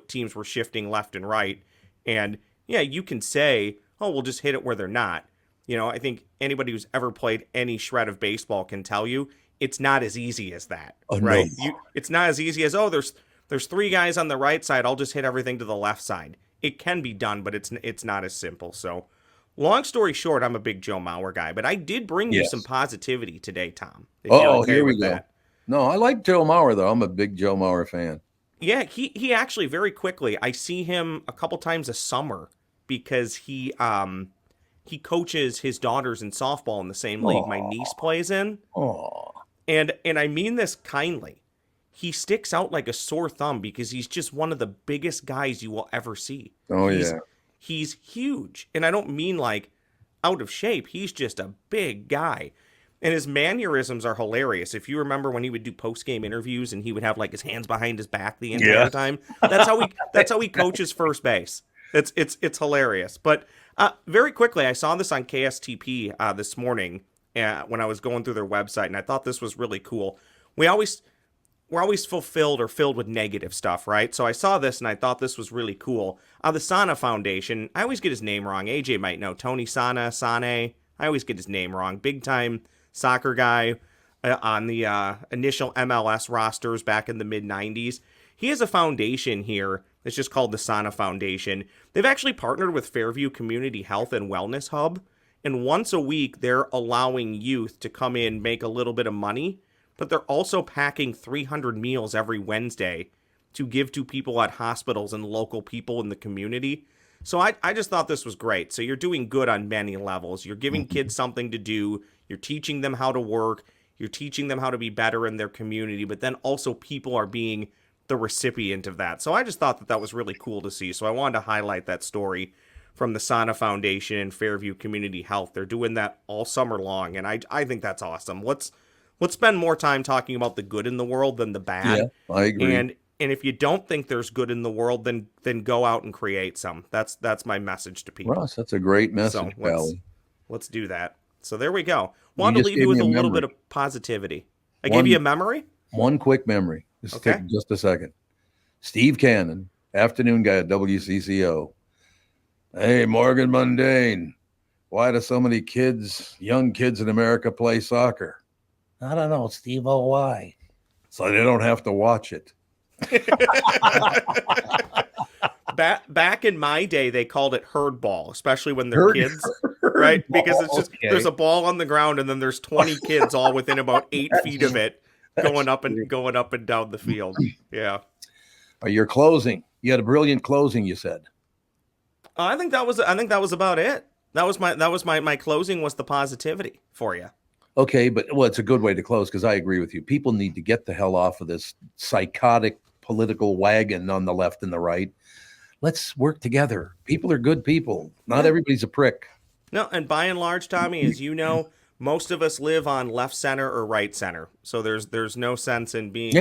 teams were shifting left and right. And you can say, oh, we'll just hit it where they're not. I think anybody who's ever played any shred of baseball can tell you it's not as easy as that, right? No. It's not as easy as, there's 3 guys on the right side, I'll just hit everything to the left side. It can be done, but it's not as simple. So long story short, I'm a big Joe Mauer guy, but I did bring you some positivity today, Tom. Here we go. No, I like Joe Mauer, though. I'm a big Joe Mauer fan. Yeah, he actually, very quickly, I see him a couple times a summer because he coaches his daughters in softball in the same league my niece plays in. And I mean this kindly. He sticks out like a sore thumb because he's just one of the biggest guys you will ever see. He's huge. And I don't mean like out of shape. He's just a big guy. And his mannerisms are hilarious. If you remember when he would do post-game interviews and he would have like his hands behind his back the entire time. That's how he coaches first base. It's hilarious. But Very quickly, I saw this on KSTP this morning when I was going through their website, and I thought this was really cool. We're always fulfilled or filled with negative stuff, right? So I saw this, and I thought this was really cool. The Sana Foundation, I always get his name wrong. AJ might know. Tony Sane. I always get his name wrong. Big-time soccer guy on the initial MLS rosters back in the mid-'90s. He has a foundation here. It's just called the Sana Foundation. They've actually partnered with Fairview Community Health and Wellness Hub, and once a week, they're allowing youth to come in, make a little bit of money, but they're also packing 300 meals every Wednesday to give to people at hospitals and local people in the community. So I just thought this was great. So you're doing good on many levels. You're giving kids something to do. You're teaching them how to work. You're teaching them how to be better in their community, but then also people are being the recipient of that. So I just thought that was really cool to see. So I wanted to highlight that story from the Sana Foundation and Fairview Community Health. They're doing that all summer long, and I think that's awesome. Let's spend more time talking about the good in the world than the bad. Yeah, I agree. And if you don't think there's good in the world, then go out and create some. That's my message to people. Ross, that's a great message, so let's do that. So there we go. Wanted to leave you with a little bit of positivity. I gave you a memory? One quick memory. Take just a second. Steve Cannon, afternoon guy at WCCO. Hey, Morgan Mundane, why do so many young kids in America play soccer? I don't know, Steve. Oh, why? So they don't have to watch it. Back in my day, they called it herd ball, especially when they're kids, right? Because it's just there's a ball on the ground, and then there's 20 kids all within about 8 feet of it, going up and down the field. Yeah. Your closing. You had a brilliant closing. You said. I think that was about it. That was my closing was the positivity for you. Okay, but it's a good way to close because I agree with you. People need to get the hell off of this psychotic political wagon on the left and the right. Let's work together. People are good people. Not everybody's a prick. No, and by and large, Tommy, as you know, most of us live on left center or right center. So there's no sense in being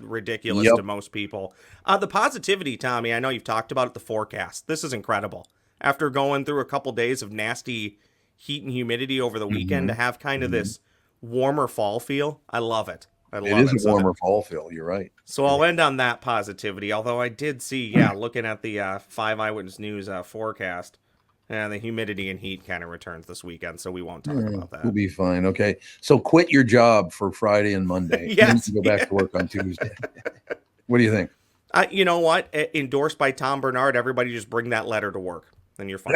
ridiculous to most people. The positivity, Tommy, I know you've talked about it, the forecast. This is incredible. After going through a couple days of nasty heat and humidity over the weekend, to have kind of this warmer fall feel, I love it. It is a warmer fall feel. You're right. So I'll end on that positivity. Although I did see, looking at the 5 Eyewitness News forecast, the humidity and heat kind of returns this weekend, so we won't talk about that. We'll be fine. Okay. So quit your job for Friday and Monday. Yes. And go back to work on Tuesday. What do you think? You know what? Endorsed by Tom Barnard. Everybody just bring that letter to work, and you're fine.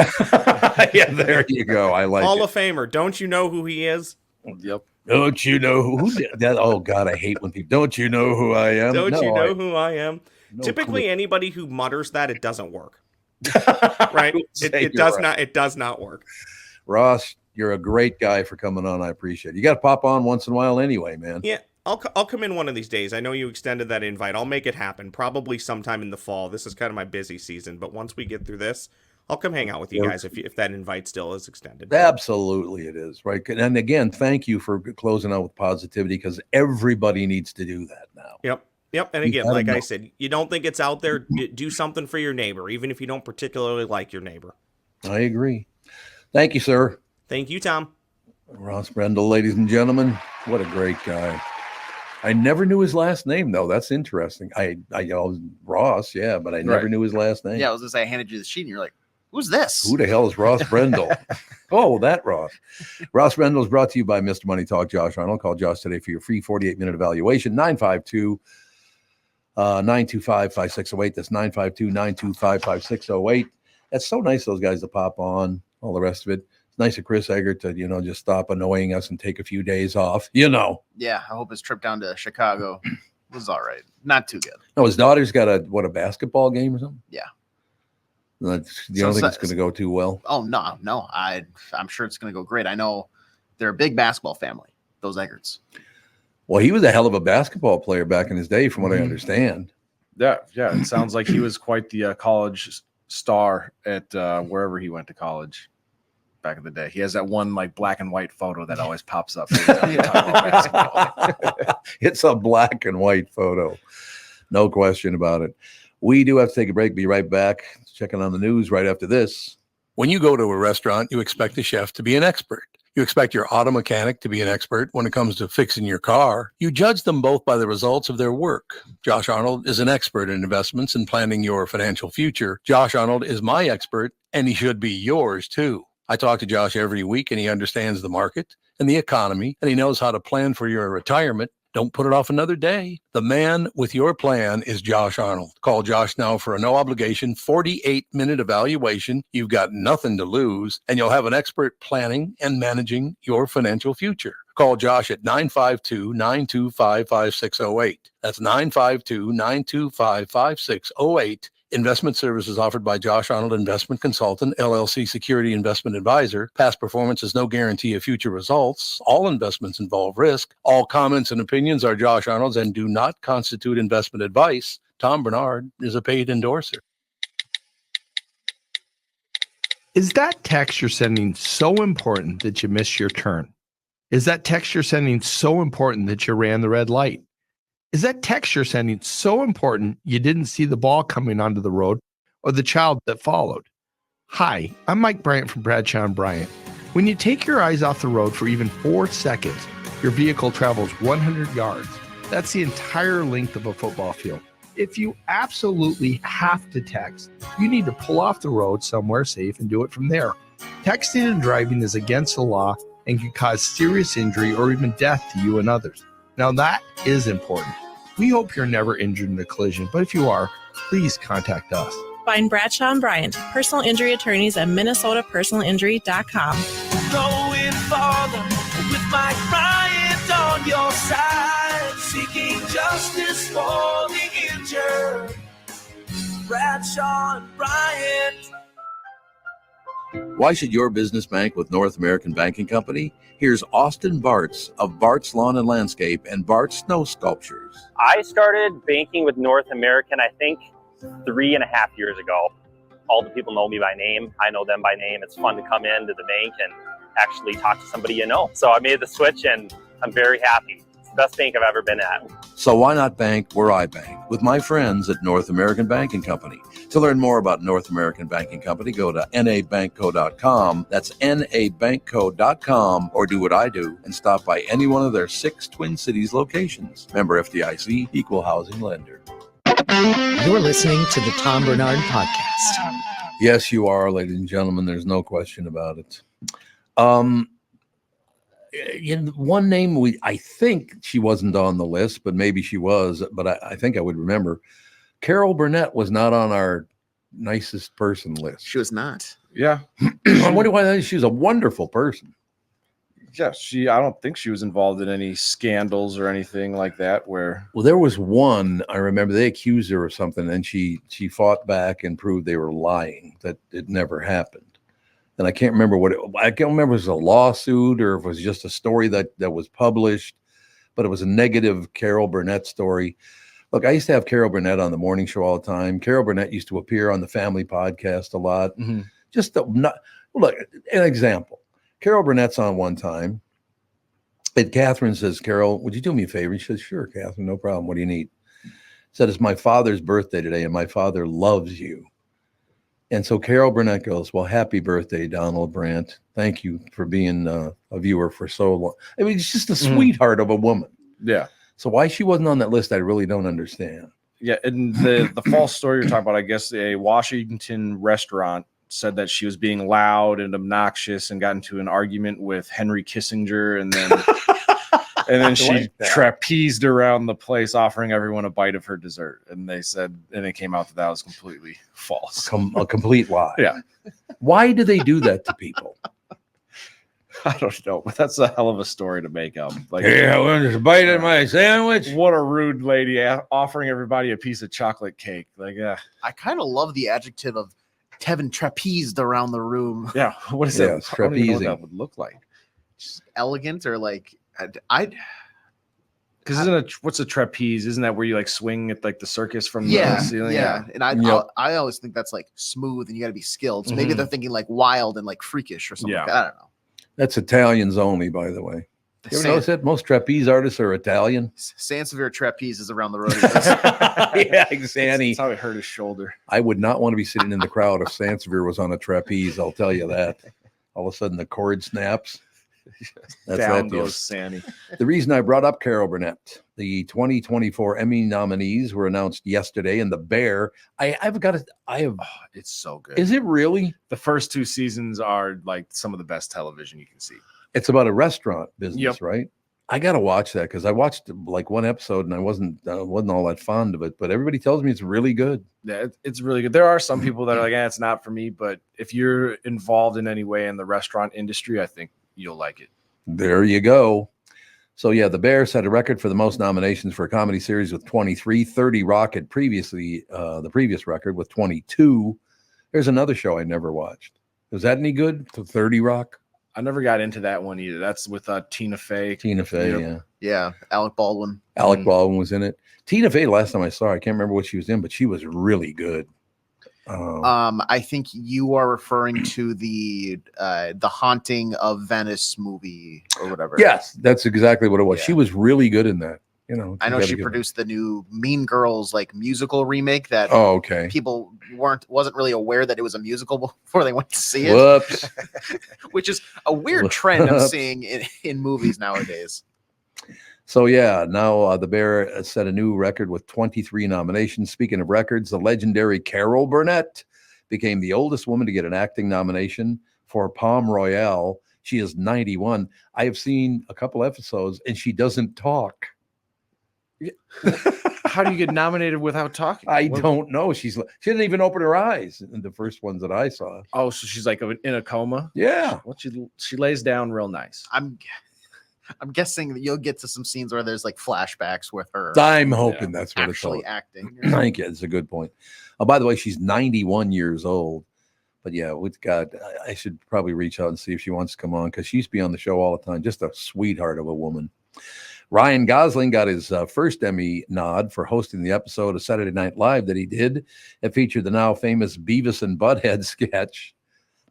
Yeah, there you go. I like Hall of Famer. Don't you know who he is? Yep. Don't you know who that? Oh God, I hate when people. Don't you know who I am? Don't you know who I am? No Typically, clue. Anybody who mutters that, it doesn't work. Right? It does right. not. It does not work. Ross, you're a great guy for coming on. I appreciate it. You got to pop on once in a while, anyway, man. Yeah, I'll come in one of these days. I know you extended that invite. I'll make it happen. Probably sometime in the fall. This is kind of my busy season, but once we get through this, I'll come hang out with you guys if that invite still is extended. Absolutely, it is, right? And again, thank you for closing out with positivity because everybody needs to do that now. Yep. And again, like I said, you don't think it's out there, do something for your neighbor, even if you don't particularly like your neighbor. I agree. Thank you, sir. Thank you, Tom. Ross Brendel, ladies and gentlemen. What a great guy. I never knew his last name, though. That's interesting. I Ross, yeah, but I never knew his last name. Yeah, I was going to say, I handed you the sheet, and you're like, who's this? Who the hell is Ross Brendel? Oh, that Ross. Ross Brendel is brought to you by Mr. Money Talk, Josh Arnold. Call Josh today for your free 48-minute evaluation, 952-925-5608. That's 952-925-5608. That's so nice, those guys to pop on, all the rest of it. It's nice of Chris Eggert to, just stop annoying us and take a few days off, Yeah, I hope his trip down to Chicago was all right. Not too good. No, his daughter's got a basketball game or something? Yeah. You don't think it's going to go too well? Oh, no. I'm sure it's going to go great. I know they're a big basketball family, those Eggerts. Well, he was a hell of a basketball player back in his day, from what I understand. Yeah. It sounds like he was quite the college star at wherever he went to college back in the day. He has that one black and white photo that always pops up. It's a black and white photo. No question about it. We do have to take a break. Be right back. Checking on the news right after this When you go to a restaurant, you expect the chef to be an expert. You expect your auto mechanic to be an expert when it comes to fixing your car. You judge them both by the results of their work. Josh Arnold is an expert in investments and planning your financial future. Josh Arnold is my expert, and he should be yours too. I talk to Josh every week, and he understands the market and the economy, and he knows how to plan for your retirement. Don't put it off another day. The man with your plan is Josh Arnold. Call Josh now for a no-obligation 48-minute evaluation. You've got nothing to lose, and you'll have an expert planning and managing your financial future. Call Josh at 952-925-5608. That's 952-925-5608. Investment services offered by Josh Arnold Investment Consultant, LLC Security Investment Advisor. Past performance is no guarantee of future results. All investments involve risk. All comments and opinions are Josh Arnold's and do not constitute investment advice. Tom Barnard is a paid endorser. Is that text you're sending so important that you missed your turn? Is that text you're sending so important that you ran the red light? Is that text you're sending so important you didn't see the ball coming onto the road or the child that followed? Hi, I'm Mike Bryant from Bradshaw & Bryant. When you take your eyes off the road for even 4 seconds, your vehicle travels 100 yards. That's the entire length of a football field. If you absolutely have to text, you need to pull off the road somewhere safe and do it from there. Texting and driving is against the law and can cause serious injury or even death to you and others. Now that is important. We hope you're never injured in a collision, but if you are, please contact us. Find Bradshaw & Bryant, personal injury attorneys at minnesotapersonalinjury.com. Going farther with Mike Bryant on your side, seeking justice for the injured. Bradshaw & Bryant. Why should your business bank with North American Banking Company? Here's Austin Bartz of Bartz Lawn and Landscape and Bartz Snow Sculptures. I started banking with North American, I think, 3.5 years ago. All the people know me by name. I know them by name. It's fun to come into the bank and actually talk to somebody you know. So I made the switch and I'm very happy. It's the best bank I've ever been at. So why not bank where I bank? With my friends at North American Banking Company. To learn more about North American Banking Company, go to nabankco.com. That's nabankco.com, or do what I do and stop by any one of their 6 Twin Cities locations. Member FDIC, equal housing lender. You're listening to the Tom Barnard Podcast. Yes, you are, ladies and gentlemen. There's no question about it. One name, I think she wasn't on the list, but maybe she was, but I think I would remember. Carol Burnett was not on our nicest person list. She was not. Yeah. I wonder why. She's a wonderful person. Yeah, I don't think she was involved in any scandals or anything like that. Well, there was one, I remember they accused her of something, and she fought back and proved they were lying, that it never happened. And I can't remember I can't remember if it was a lawsuit or if it was just a story that was published, but it was a negative Carol Burnett story. Look, I used to have Carol Burnett on the morning show all the time. Carol Burnett used to appear on the Family Podcast a lot. Mm-hmm. Look, an example. Carol Burnett's on one time, and Catherine says, "Carol, would you do me a favor?" She says, "Sure, Catherine, no problem. What do you need?" Said, "It's my father's birthday today, and my father loves you." And so Carol Burnett goes, "Well, happy birthday, Donald Brandt. Thank you for being a viewer for so long." I mean, it's just a sweetheart of a woman. Yeah. So why she wasn't on that list, I really don't understand. Yeah, and the false story you're talking about, I guess a Washington restaurant said that she was being loud and obnoxious and got into an argument with Henry Kissinger, and then she trapezed around the place offering everyone a bite of her dessert. And they said, and it came out that was completely false. A complete lie. Yeah. Why do they do that to people? I don't know, but that's a hell of a story to make up. Like, yeah, I want to bite of my sandwich. What a rude lady offering everybody a piece of chocolate cake. Like, yeah. I kind of love the adjective of Tevin trapezed around the room. Yeah, what is that? Trapezing. I don't even know what that would look like. Just elegant, or like because what's a trapeze? Isn't that where you like swing at like the circus from the ceiling? Yeah. And I always think that's like smooth and you got to be skilled. So maybe they're thinking like wild and like freakish or something. Yeah. Like that. I don't know. That's Italians only, by the way. You ever notice that most trapeze artists are Italian? Sansevier trapeze is around the road. Yeah, exactly. That's how he hurt his shoulder. I would not want to be sitting in the crowd if Sansevier was on a trapeze. I'll tell you that. All of a sudden, the cord snaps. That's Down that deal. goes Sandy. The reason I brought up Carol Burnett, the 2024 Emmy nominees were announced yesterday, and The Bear. It's so good. Is it really? The first 2 seasons are like some of the best television you can see. It's about a restaurant business, Yep. right? I got to watch that because I watched like one episode and I wasn't all that fond of it, but everybody tells me it's really good. Yeah, it's really good. There are some people that are like, it's not for me, but if you're involved in any way in the restaurant industry, I think you'll like it. There you go. So yeah, The Bear set a record for the most nominations for a comedy series with 23. 30 Rock had previously the previous record with 22. There's another show I never watched. Was that any good? 30 Rock? I never got into that one either. That's with Tina Fey. Tina Fey, Yep. yeah. Alec Baldwin. Alec Baldwin was in it. Tina Fey, last time I saw her, I can't remember what she was in, but she was really good. I think you are referring to the Haunting of Venice movie or whatever. Yes, that's exactly what it was. Yeah. She was really good in that. You know, I know she produced the new Mean Girls like musical remake that people wasn't really aware that it was a musical before they went to see it. Whoops. Which is a weird trend I'm seeing in movies nowadays. So yeah, now The Bear set a new record with 23 nominations. Speaking of records, the legendary Carol Burnett became the oldest woman to get an acting nomination for Palm Royale. She is 91. I have seen a couple episodes and she doesn't talk. How do you get nominated without talking? I don't know. She didn't even open her eyes in the first ones that I saw. Oh, so she's like in a coma? Yeah. Well, she lays down real nice. I'm guessing that you'll get to some scenes where there's like flashbacks with her. I'm hoping that's what actually it's acting. Thank you. It's a good point. By the way, she's 91 years old. But yeah, with God, I should probably reach out and see if she wants to come on because she used to be on the show all the time. Just a sweetheart of a woman. Ryan Gosling got his first Emmy nod for hosting the episode of Saturday Night Live that he did. It featured the now famous Beavis and Butthead sketch.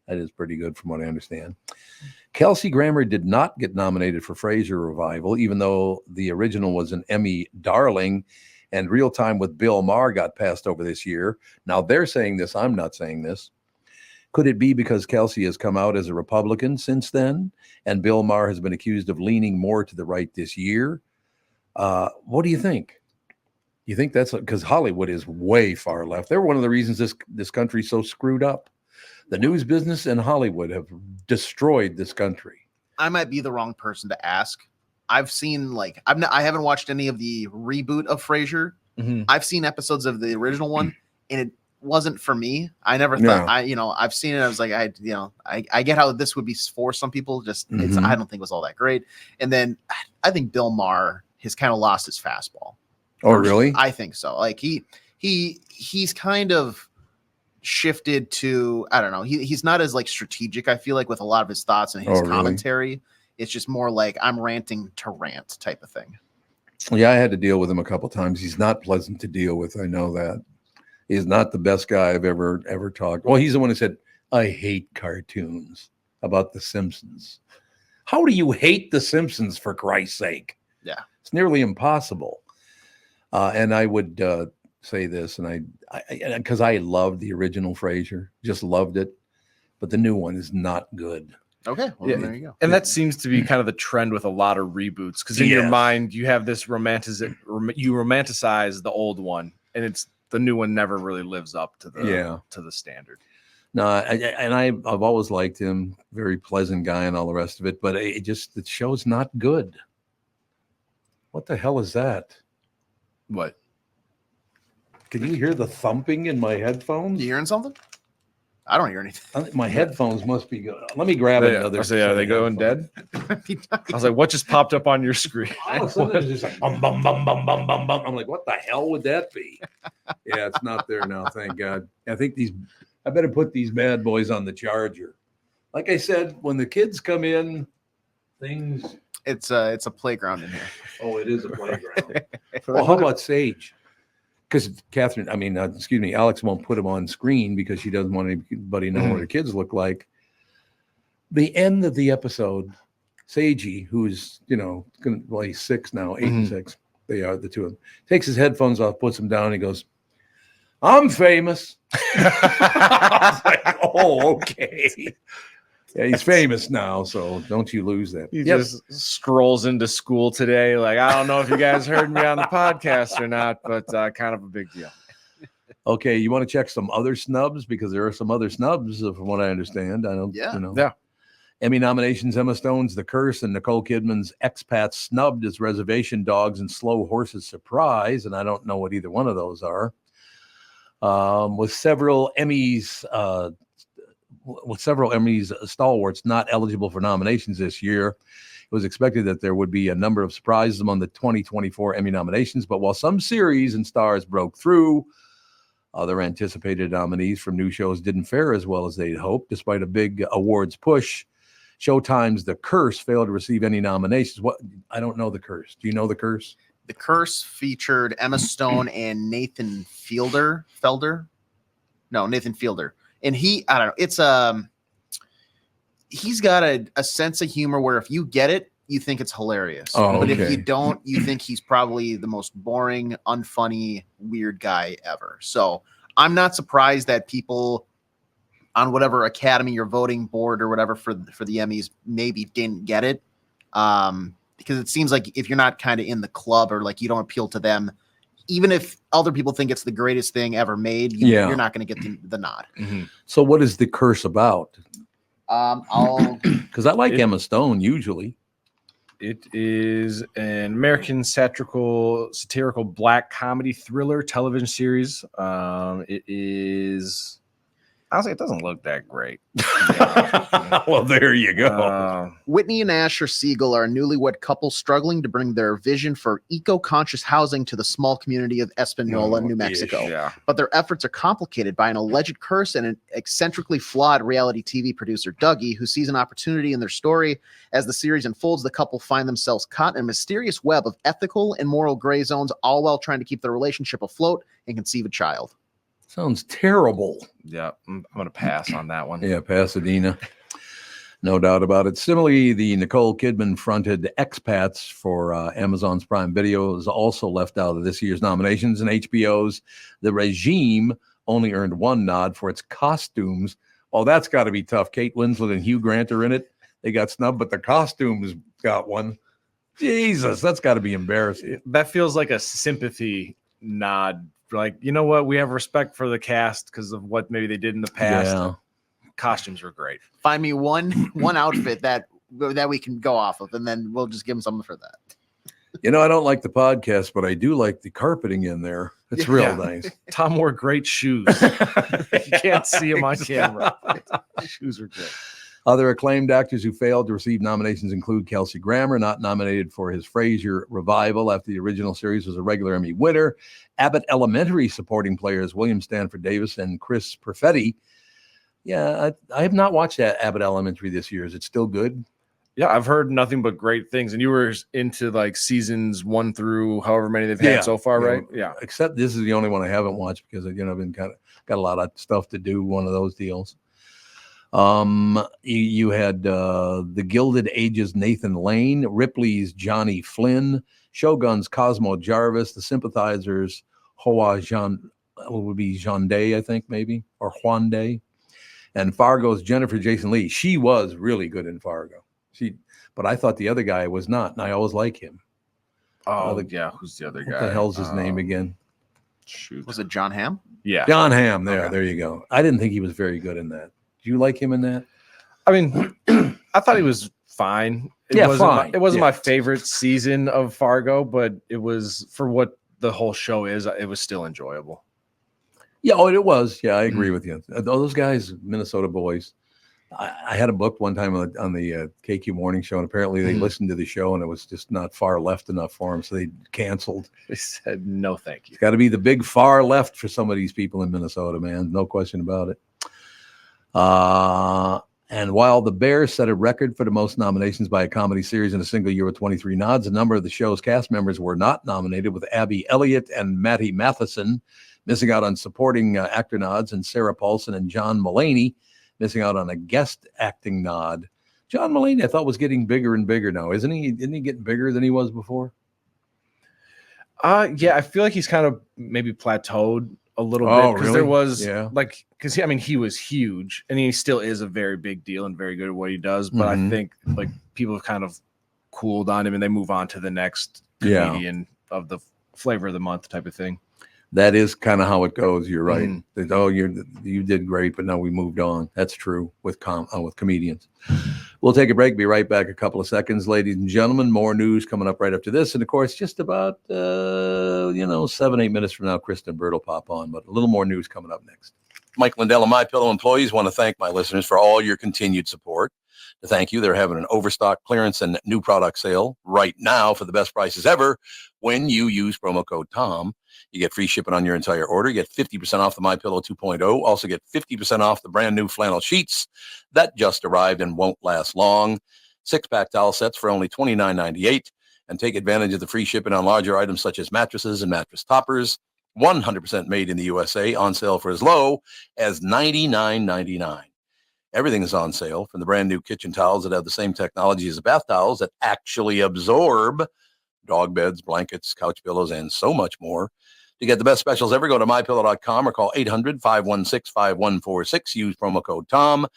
That is pretty good from what I understand. Kelsey Grammer did not get nominated for Frasier Revival, even though the original was an Emmy darling, and Real Time with Bill Maher got passed over this year. Now they're saying this. I'm not saying this. Could it be because Kelsey has come out as a Republican since then, and Bill Maher has been accused of leaning more to the right this year? What do you think? You think that's because Hollywood is way far left? They're one of the reasons this country's so screwed up. The news business and Hollywood have destroyed this country. I might be the wrong person to ask. I've seen I haven't watched any of the reboot of Frasier. Mm-hmm. I've seen episodes of the original one, and it wasn't for me. I never thought I've seen it. I was like, I get how this would be for some people. Just I don't think it was all that great. And then I think Bill Maher has kind of lost his fastball. Oh, really? I think so. Like he's kind of shifted to, I don't know. He's not as like strategic, I feel like, with a lot of his thoughts and his commentary. Really? It's just more like I'm ranting to rant type of thing. Yeah, I had to deal with him a couple times. He's not pleasant to deal with. I know that. He's not the best guy I've ever talked. Well, he's the one who said, I hate cartoons about The Simpsons. How do you hate The Simpsons, for Christ's sake? Yeah. It's nearly impossible. And I would say this, and because I loved the original Frasier, just loved it. But the new one is not good. Okay, well, there you go. And that seems to be kind of the trend with a lot of reboots, because in your mind you have this you romanticize the old one, and it's the new one never really lives up to the standard. No, I've always liked him, very pleasant guy, and all the rest of it. But the show's not good. What the hell is that? What? Can you hear the thumping in my headphones? You hearing something? I don't hear anything. My headphones must be good. Let me grab another. Are they going dead? I was like, what just popped up on your screen? All of a sudden, it's just like bum, bum, bum, bum, bum, bum, bum. I'm like, what the hell would that be? Yeah, it's not there now, thank God. I think I better put these bad boys on the charger. Like I said, when the kids come in, things. It's a playground in here. Oh, it is a playground. Well, how about Sage? Because Alex won't put them on screen because she doesn't want anybody to know what her kids look like. The end of the episode, Seiji, who's, he's 6 now, 8 and 6. They are the two of them. Takes his headphones off, puts them down, and he goes, "I'm famous." I was like, oh, okay. Yeah, he's famous now, so don't you lose that. He just scrolls into school today. Like, I don't know if you guys heard me on the podcast or not, but kind of a big deal. Okay, you want to check some other snubs? Because there are some other snubs, from what I understand. I don't, Yeah. Emmy nominations: Emma Stone's The Curse and Nicole Kidman's Expats snubbed as Reservation Dogs and Slow Horses Surprise, and I don't know what either one of those are. With several Emmys stalwarts not eligible for nominations this year, it was expected that there would be a number of surprises among the 2024 Emmy nominations. But while some series and stars broke through, other anticipated nominees from new shows didn't fare as well as they'd hoped. Despite a big awards push, Showtime's The Curse failed to receive any nominations. I don't know The Curse. Do you know The Curse? The Curse featured Emma Stone and Nathan Fielder. Nathan Fielder. And I don't know. It's he's got a sense of humor where if you get it, you think it's hilarious. But if you don't, you think he's probably the most boring, unfunny, weird guy ever. So I'm not surprised that people on whatever Academy or voting board or whatever for the Emmys maybe didn't get it. Because it seems like if you're not kind of in the club or like you don't appeal to them, even if other people think it's the greatest thing ever made, you're not going to get the nod. Mm-hmm. So what is The Curse about? Because I like Emma Stone usually. It is an American satirical black comedy thriller television series. It is... Honestly, it doesn't look that great. Well, there you go. Whitney and Asher Siegel are a newlywed couple struggling to bring their vision for eco-conscious housing to the small community of Espanola, New Mexico. Yeah. But their efforts are complicated by an alleged curse and an eccentrically flawed reality TV producer, Dougie, who sees an opportunity in their story. As the series unfolds, the couple find themselves caught in a mysterious web of ethical and moral gray zones, all while trying to keep their relationship afloat and conceive a child. Sounds terrible. Yeah, I'm going to pass on that one. Yeah, Pasadena. No doubt about it. Similarly, the Nicole Kidman-fronted Expats for Amazon's Prime Video is also left out of this year's nominations, and HBO's The Regime only earned one nod for its costumes. Oh, that's got to be tough. Kate Winslet and Hugh Grant are in it. They got snubbed, but the costumes got one. Jesus, that's got to be embarrassing. That feels like a sympathy nod. Like, you know what? We have respect for the cast because of what maybe they did in the past. Yeah. Costumes were great. Find me one outfit that we can go off of, and then we'll just give them something for that. I don't like the podcast, but I do like the carpeting in there. It's real nice. Tom wore great shoes. You can't see him on camera. Shoes are great. Other acclaimed actors who failed to receive nominations include Kelsey Grammer, not nominated for his Frasier revival after the original series was a regular Emmy winner. Abbott Elementary supporting players William Stanford Davis and Chris Perfetti. Yeah, I have not watched Abbott Elementary this year. Is it still good? Yeah, I've heard nothing but great things. And you were into like seasons 1 through however many they've had so far, right? Yeah. Except this is the only one I haven't watched because I've been got a lot of stuff to do. One of those deals. You had The Gilded Age's Nathan Lane, Ripley's Johnny Flynn, Shogun's Cosmo Jarvis, The Sympathizers Hoa Jean, would be Jean Day, I think maybe, or Juan Day, and Fargo's Jennifer Jason Leigh. She was really good in Fargo. But I thought the other guy was not, and I always like him. Oh, yeah. Who's the other guy? What the hell's his name again? Shoot. Was it John Hamm? Yeah. John Hamm. There you go. I didn't think he was very good in that. Do you like him in that? I mean, I thought he was fine. It wasn't my favorite season of Fargo, but it was for what the whole show is. It was still enjoyable. Yeah, it was. Yeah, I agree with you. Those guys, Minnesota boys. I had them booked one time on the KQ Morning Show, and apparently they listened to the show, and it was just not far left enough for them, so they canceled. They said, no, thank you. It's got to be the big far left for some of these people in Minnesota, man. No question about it. And while The Bears set a record for the most nominations by a comedy series in a single year with 23 nods, a number of the show's cast members were not nominated, with Abby Elliott and Matty Matheson missing out on supporting actor nods, and Sarah Paulson and John Mulaney missing out on a guest acting nod. John Mulaney, I thought, was getting bigger and bigger now, isn't he? Isn't he getting bigger than he was before? Yeah, I feel like he's kind of maybe plateaued a little bit because there was because he was huge and he still is a very big deal and very good at what he does. But I think like people have kind of cooled on him and they move on to the next comedian of the flavor of the month type of thing. That is kind of how it goes. You're right. You did great, but now we moved on. That's true with comedians. We'll take a break. Be right back. A couple of seconds, ladies and gentlemen. More news coming up right after this, and of course, just about 7-8 minutes from now, Kristyn Burtt will pop on. But a little more news coming up next. Mike Lindell and MyPillow employees want to thank my listeners for all your continued support. To thank you, they're having an overstock clearance and new product sale right now for the best prices ever. When you use promo code TOM, you get free shipping on your entire order. You get 50% off the MyPillow 2.0. Also get 50% off the brand new flannel sheets that just arrived and won't last long. 6-pack towel sets for only $29.98. And take advantage of the free shipping on larger items such as mattresses and mattress toppers. 100% made in the USA, on sale for as low as $99.99. Everything is on sale, from the brand new kitchen towels that have the same technology as the bath towels that actually absorb dog beds, blankets, couch pillows, and so much more. To get the best specials ever, go to mypillow.com or call 800-516-5146. Use promo code TOM,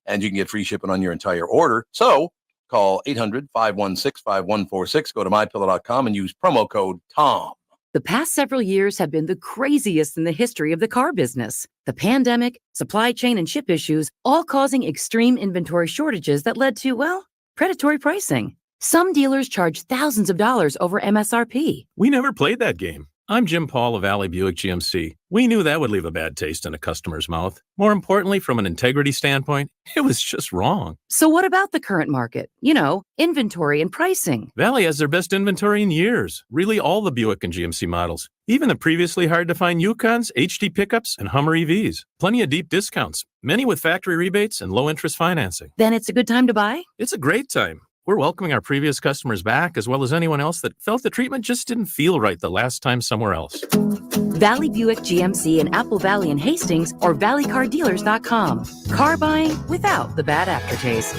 and you can get free shipping on your entire order. So call 800-516-5146. Go to mypillow.com and use promo code TOM. The past several years have been the craziest in the history of the car business. The pandemic, supply chain, and chip issues all causing extreme inventory shortages that led to, well, predatory pricing. Some dealers charge thousands of dollars over MSRP. We never played that game. I'm Jim Paul of Valley Buick GMC. We knew that would leave a bad taste in a customer's mouth. More importantly, from an integrity standpoint, it was just wrong. So what about the current market? Inventory and pricing. Valley has their best inventory in years. Really all the Buick and GMC models. Even the previously hard-to-find Yukons, HD pickups, and Hummer EVs. Plenty of deep discounts. Many with factory rebates and low-interest financing. Then it's a good time to buy? It's a great time. We're welcoming our previous customers back, as well as anyone else that felt the treatment just didn't feel right the last time somewhere else. Valley Buick GMC in Apple Valley and Hastings or valleycardealers.com. Car buying without the bad aftertaste.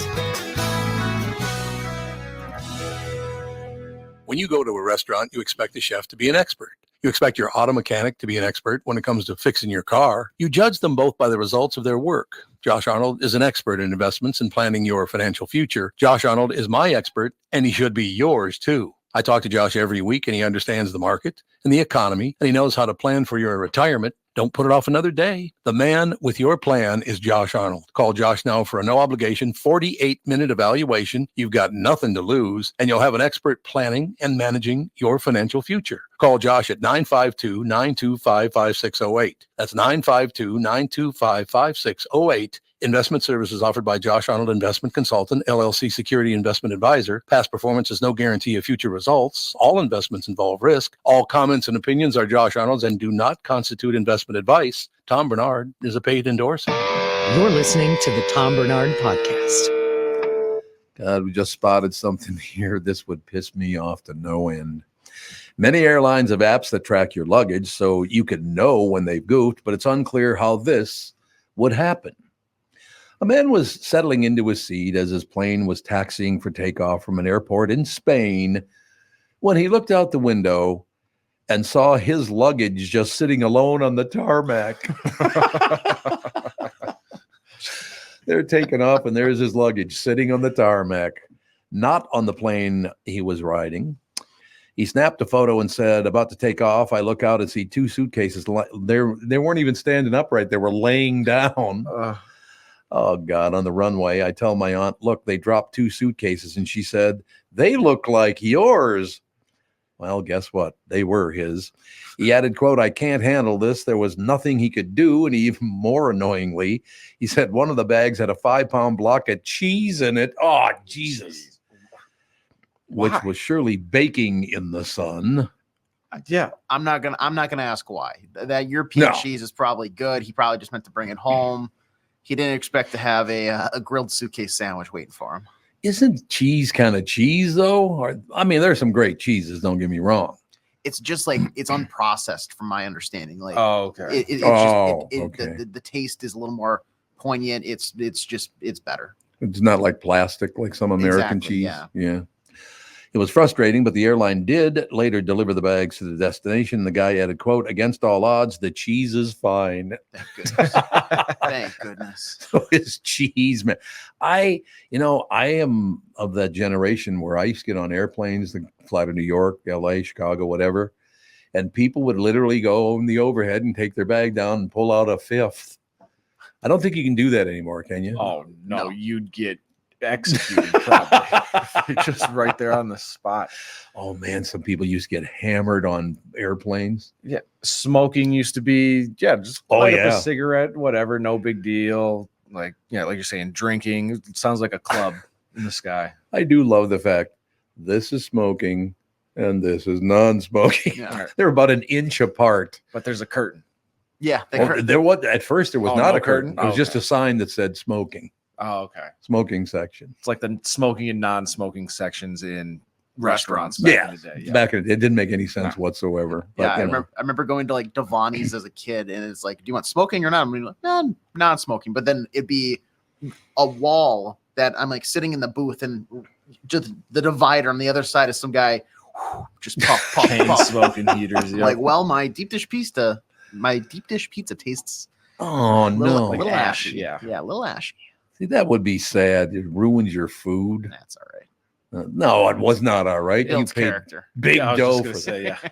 When you go to a restaurant, you expect the chef to be an expert. You expect your auto mechanic to be an expert when it comes to fixing your car. You judge them both by the results of their work. Josh Arnold is an expert in investments and planning your financial future. Josh Arnold is my expert, and he should be yours too. I talk to Josh every week, and he understands the market and the economy, and he knows how to plan for your retirement. Don't put it off another day. The man with your plan is Josh Arnold. Call Josh now for a no-obligation 48-minute evaluation. You've got nothing to lose, and you'll have an expert planning and managing your financial future. Call Josh at 952-925-5608. That's 952-925-5608. Investment services offered by Josh Arnold Investment Consultant, LLC Security Investment Advisor. Past performance is no guarantee of future results. All investments involve risk. All comments and opinions are Josh Arnold's and do not constitute investment advice. Tom Barnard is a paid endorser. You're listening to the Tom Barnard Podcast. God, we just spotted something here. This would piss me off to no end. Many airlines have apps that track your luggage so you can know when they've goofed, but it's unclear how this would happen. A man was settling into his seat as his plane was taxiing for takeoff from an airport in Spain when he looked out the window and saw his luggage just sitting alone on the tarmac. They're taking off, and there's his luggage sitting on the tarmac, not on the plane he was riding. He snapped a photo and said, "About to take off, I look out and see two suitcases. They weren't even standing upright. They were laying down. Oh, God, on the runway. I tell my aunt, look, they dropped two suitcases." And she said, "They look like yours." Well, guess what? They were his. He added, quote, "I can't handle this. There was nothing he could do." And even more annoyingly, he said one of the bags had a 5-pound block of cheese in it. Oh, Jesus. Which was surely baking in the sun. Yeah, I'm not gonna ask why. That European cheese is probably good. He probably just meant to bring it home. He didn't expect to have a grilled suitcase sandwich waiting for him. Isn't cheese kind of cheese, though? Or, I mean, there's some great cheeses, don't get me wrong. It's just like it's unprocessed, from my understanding. Like, okay. The taste is a little more poignant. It's better. It's not like plastic, like some American Exactly, cheese. Yeah. It was frustrating, but the airline did later deliver the bags to the destination. The guy added, quote, against all odds, the cheese is fine. Thank goodness. Thank goodness. So it's cheese, man. I am of that generation where I used to get on airplanes that fly to New York, LA, Chicago, whatever. And people would literally go in the overhead and take their bag down and pull out a fifth. I don't think you can do that anymore, can you? Oh, no. You'd get executed probably. Just right there on the spot. Oh, man. Some people used to get hammered on airplanes. Yeah. Smoking used to be, just light up a cigarette, whatever. No big deal. Like, like you're saying, drinking. It sounds like a club in the sky. I do love the fact this is smoking and this is non-smoking. Yeah. They're about an inch apart. But there's a curtain. Yeah. There was at first there was not a curtain. It was just okay. a sign that said smoking. Oh, okay. Smoking section. It's like the smoking and non-smoking sections in restaurants back in the day. Yeah. Back in the day. It didn't make any sense whatsoever. But, I remember going to like Devani's as a kid, and it's like, do you want smoking or not? I'm like, no, non-smoking. But then it'd be a wall that I'm like sitting in the booth, and just the divider on the other side is some guy just puff, smoking heaters. Yep. Like, well, my deep dish pizza tastes a little ashy. Yeah, a little ashy. See, that would be sad. It ruins your food. That's all right. No, it was not all right. Builds You paid character. big dough for that.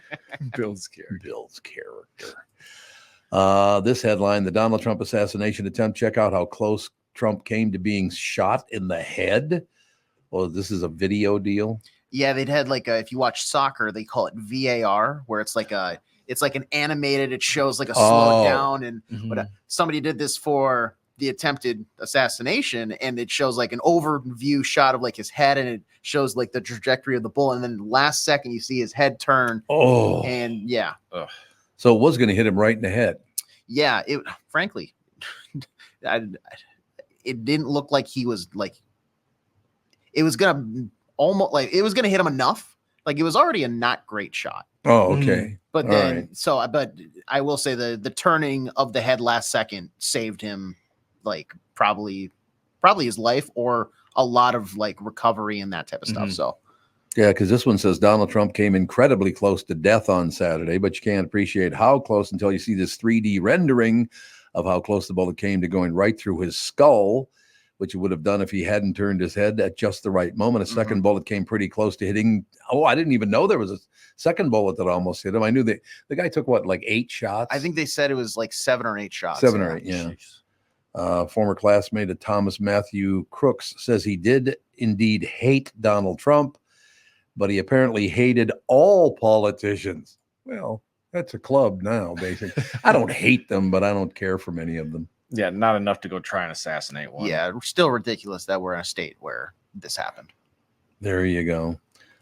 Builds character. Builds character. This headline, the Donald Trump assassination attempt. Check out how close Trump came to being shot in the head. Well, this is a video deal. Yeah, they'd had like if you watch soccer, they call it VAR, where it's like an animated. It shows like a slow down, and somebody did this for the attempted assassination, and it shows like an overview shot of like his head, and it shows like the trajectory of the bullet, and then last second you see his head turn. And yeah. Ugh. So it was going to hit him right in the head. Yeah, it frankly, it didn't look like he was like. It was gonna hit him enough. Like it was already a not great shot. Oh, okay. But then, but I will say the turning of the head last second saved him, like probably his life or a lot of like recovery and that type of stuff. So, yeah, because this one says Donald Trump came incredibly close to death on Saturday, but you can't appreciate how close until you see this 3D rendering of how close the bullet came to going right through his skull, which it would have done if he hadn't turned his head at just the right moment. A second bullet came pretty close to hitting. Oh, I didn't even know there was a second bullet that almost hit him. I knew that the guy took like 8 shots. I think they said it was like 7 or 8 shots. 7 or 8, yeah. Former classmate of Thomas Matthew Crooks says he did indeed hate Donald Trump, but he apparently hated all politicians. Well, that's a club now, basically. I don't hate them, but I don't care for many of them. Yeah, not enough to go try and assassinate one. Yeah, still ridiculous that we're in a state where this happened. There you go.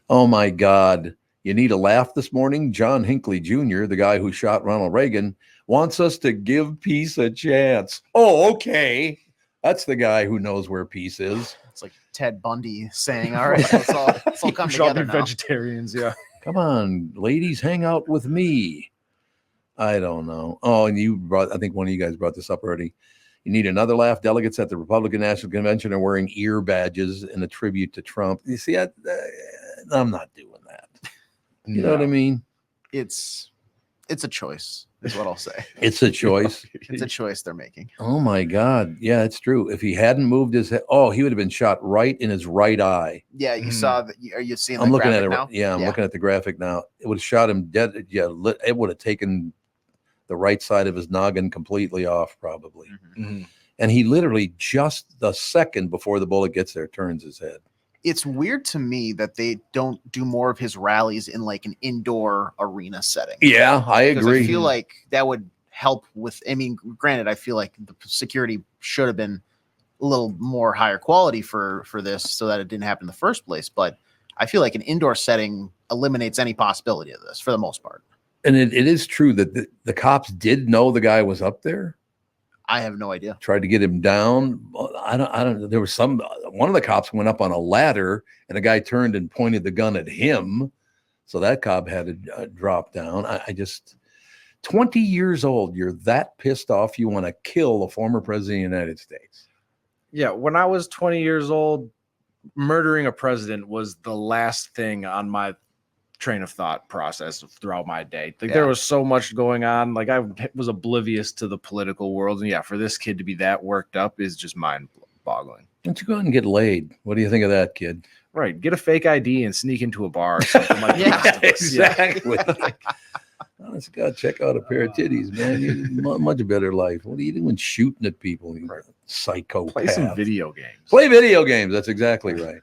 Oh, my God. You need a laugh this morning? John Hinckley Jr., the guy who shot Ronald Reagan, wants us to give peace a chance. Oh, okay. That's the guy who knows where peace is. It's like Ted Bundy saying, all right, let's all come together now. Vegetarians, yeah. Come on, ladies, hang out with me. I don't know. Oh, and I think one of you guys brought this up already. You need another laugh. Delegates at the Republican National Convention are wearing ear badges in a tribute to Trump. You see, I'm not doing that. You know what I mean? It's a choice, is what I'll say. It's a choice. It's a choice they're making. Oh my God. Yeah, it's true. If he hadn't moved his head, he would have been shot right in his right eye. Yeah, you saw that. Are you seeing the I'm looking at it now? Yeah, I'm looking at the graphic now. It would have shot him dead. Yeah, it would have taken the right side of his noggin completely off, probably. And he literally just the second before the bullet gets there turns his head. It's weird to me that they don't do more of his rallies in like an indoor arena setting. Yeah, I agree. I feel like that would help with, I mean, granted, I feel like the security should have been a little more higher quality for this so that it didn't happen in the first place. But I feel like an indoor setting eliminates any possibility of this for the most part. And it is true that the cops did know the guy was up there. I have no idea. Tried to get him down. I don't. There was one of the cops went up on a ladder, and a guy turned and pointed the gun at him. So that cop had to drop down. I just 20 years old. You're that pissed off. You want to kill the former president of the United States. Yeah, when I was 20 years old, murdering a president was the last thing on my train of thought process throughout my day. Like there was so much going on. Like I was oblivious to the political world. And for this kid to be that worked up is just mind boggling. Why don't you go out and get laid? What do you think of that, kid? Right. Get a fake ID and sneak into a bar or something like that. Exactly. Honest to God, check out a pair of titties, man. You much better life. What are you doing shooting at people? You psychopath. Play some video games. Play video games. That's exactly right.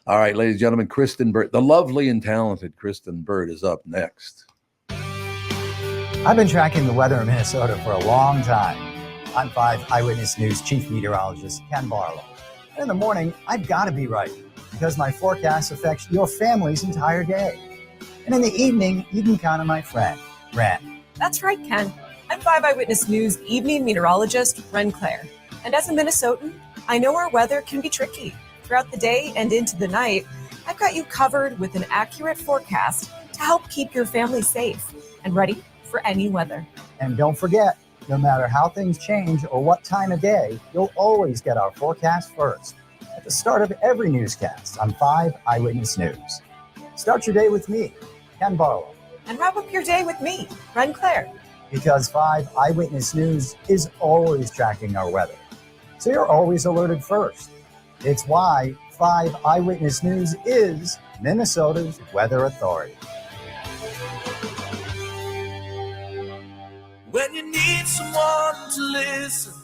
All right, ladies and gentlemen, Kristyn Burtt, the lovely and talented Kristyn Burtt is up next. I've been tracking the weather in Minnesota for a long time. I'm 5 Eyewitness News Chief Meteorologist Ken Barlow. And in the morning, I've got to be right because my forecast affects your family's entire day. And in the evening, you can count on my friend, Ren. That's right, Ken. I'm 5 Eyewitness News evening meteorologist Ren Claire. And as a Minnesotan, I know our weather can be tricky. Throughout the day and into the night, I've got you covered with an accurate forecast to help keep your family safe and ready for any weather. And don't forget, no matter how things change or what time of day, you'll always get our forecast first at the start of every newscast on 5 Eyewitness News. Start your day with me, Ken Barlow. And wrap up your day with me, Ren Claire. Because 5 Eyewitness News is always tracking our weather. So you're always alerted first. It's why 5 Eyewitness News is Minnesota's weather authority. When you need someone to listen,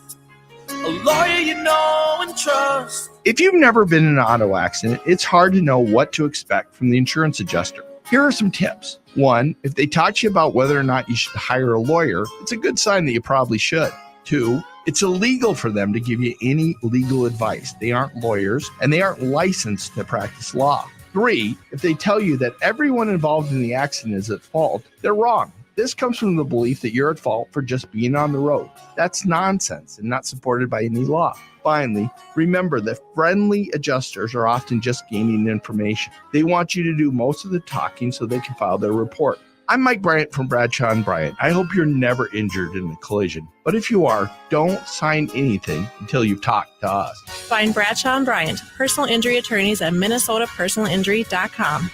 a lawyer you know and trust. If you've never been in an auto accident, it's hard to know what to expect from the insurance adjuster. Here are some tips. 1, if they talk to you about whether or not you should hire a lawyer, it's a good sign that you probably should. 2, it's illegal for them to give you any legal advice. They aren't lawyers and they aren't licensed to practice law. 3, if they tell you that everyone involved in the accident is at fault, they're wrong. This comes from the belief that you're at fault for just being on the road. That's nonsense and not supported by any law. Finally, remember that friendly adjusters are often just gaining information. They want you to do most of the talking so they can file their report. I'm Mike Bryant from Bradshaw & Bryant. I hope you're never injured in a collision. But if you are, don't sign anything until you've talked to us. Find Bradshaw & Bryant, personal injury attorneys at minnesotapersonalinjury.com.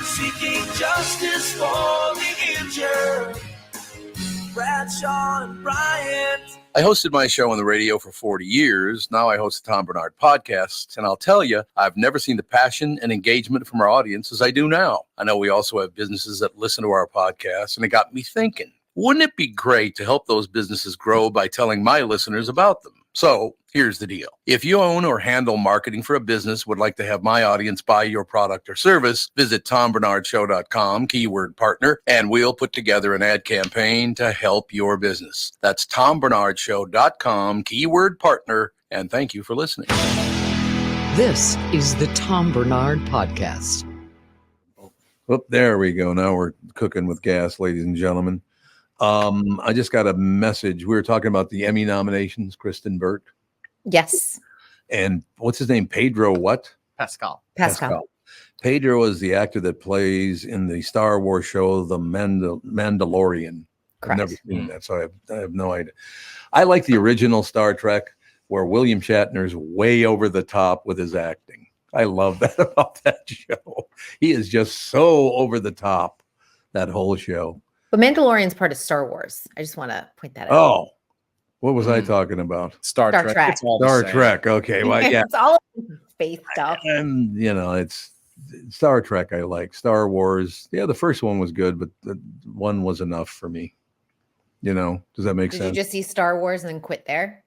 Seeking justice for the injured. Bradshaw and Bryant. I hosted my show on the radio for 40 years. Now I host the Tom Barnard Podcast. And I'll tell you, I've never seen the passion and engagement from our audience as I do now. I know we also have businesses that listen to our podcast, and it got me thinking, wouldn't it be great to help those businesses grow by telling my listeners about them? So here's the deal. If you own or handle marketing for a business, would like to have my audience buy your product or service, visit TomBarnardShow.com, keyword partner, and we'll put together an ad campaign to help your business. That's TomBarnardShow.com, keyword partner, and thank you for listening. This is the Tom Barnard Podcast. Oh, there we go. Now we're cooking with gas, ladies and gentlemen. I just got a message. We were talking about the Emmy nominations, Kristyn Burtt. Yes. And what's his name? Pedro what? Pascal. Pedro is the actor that plays in the Star Wars show, The Mandalorian. Correct. I've never seen that, so I have no idea. I like the original Star Trek where William Shatner's way over the top with his acting. I love that about that show. He is just so over the top, that whole show. But Mandalorian's part of Star Wars. I just want to point that out. Oh, what was I talking about? Star Trek. It's all Star Trek. Okay. Well, yeah. It's all space stuff. And, it's Star Trek I like. Star Wars. Yeah, the first one was good, but the one was enough for me. Does that make sense? Did you just see Star Wars and then quit there?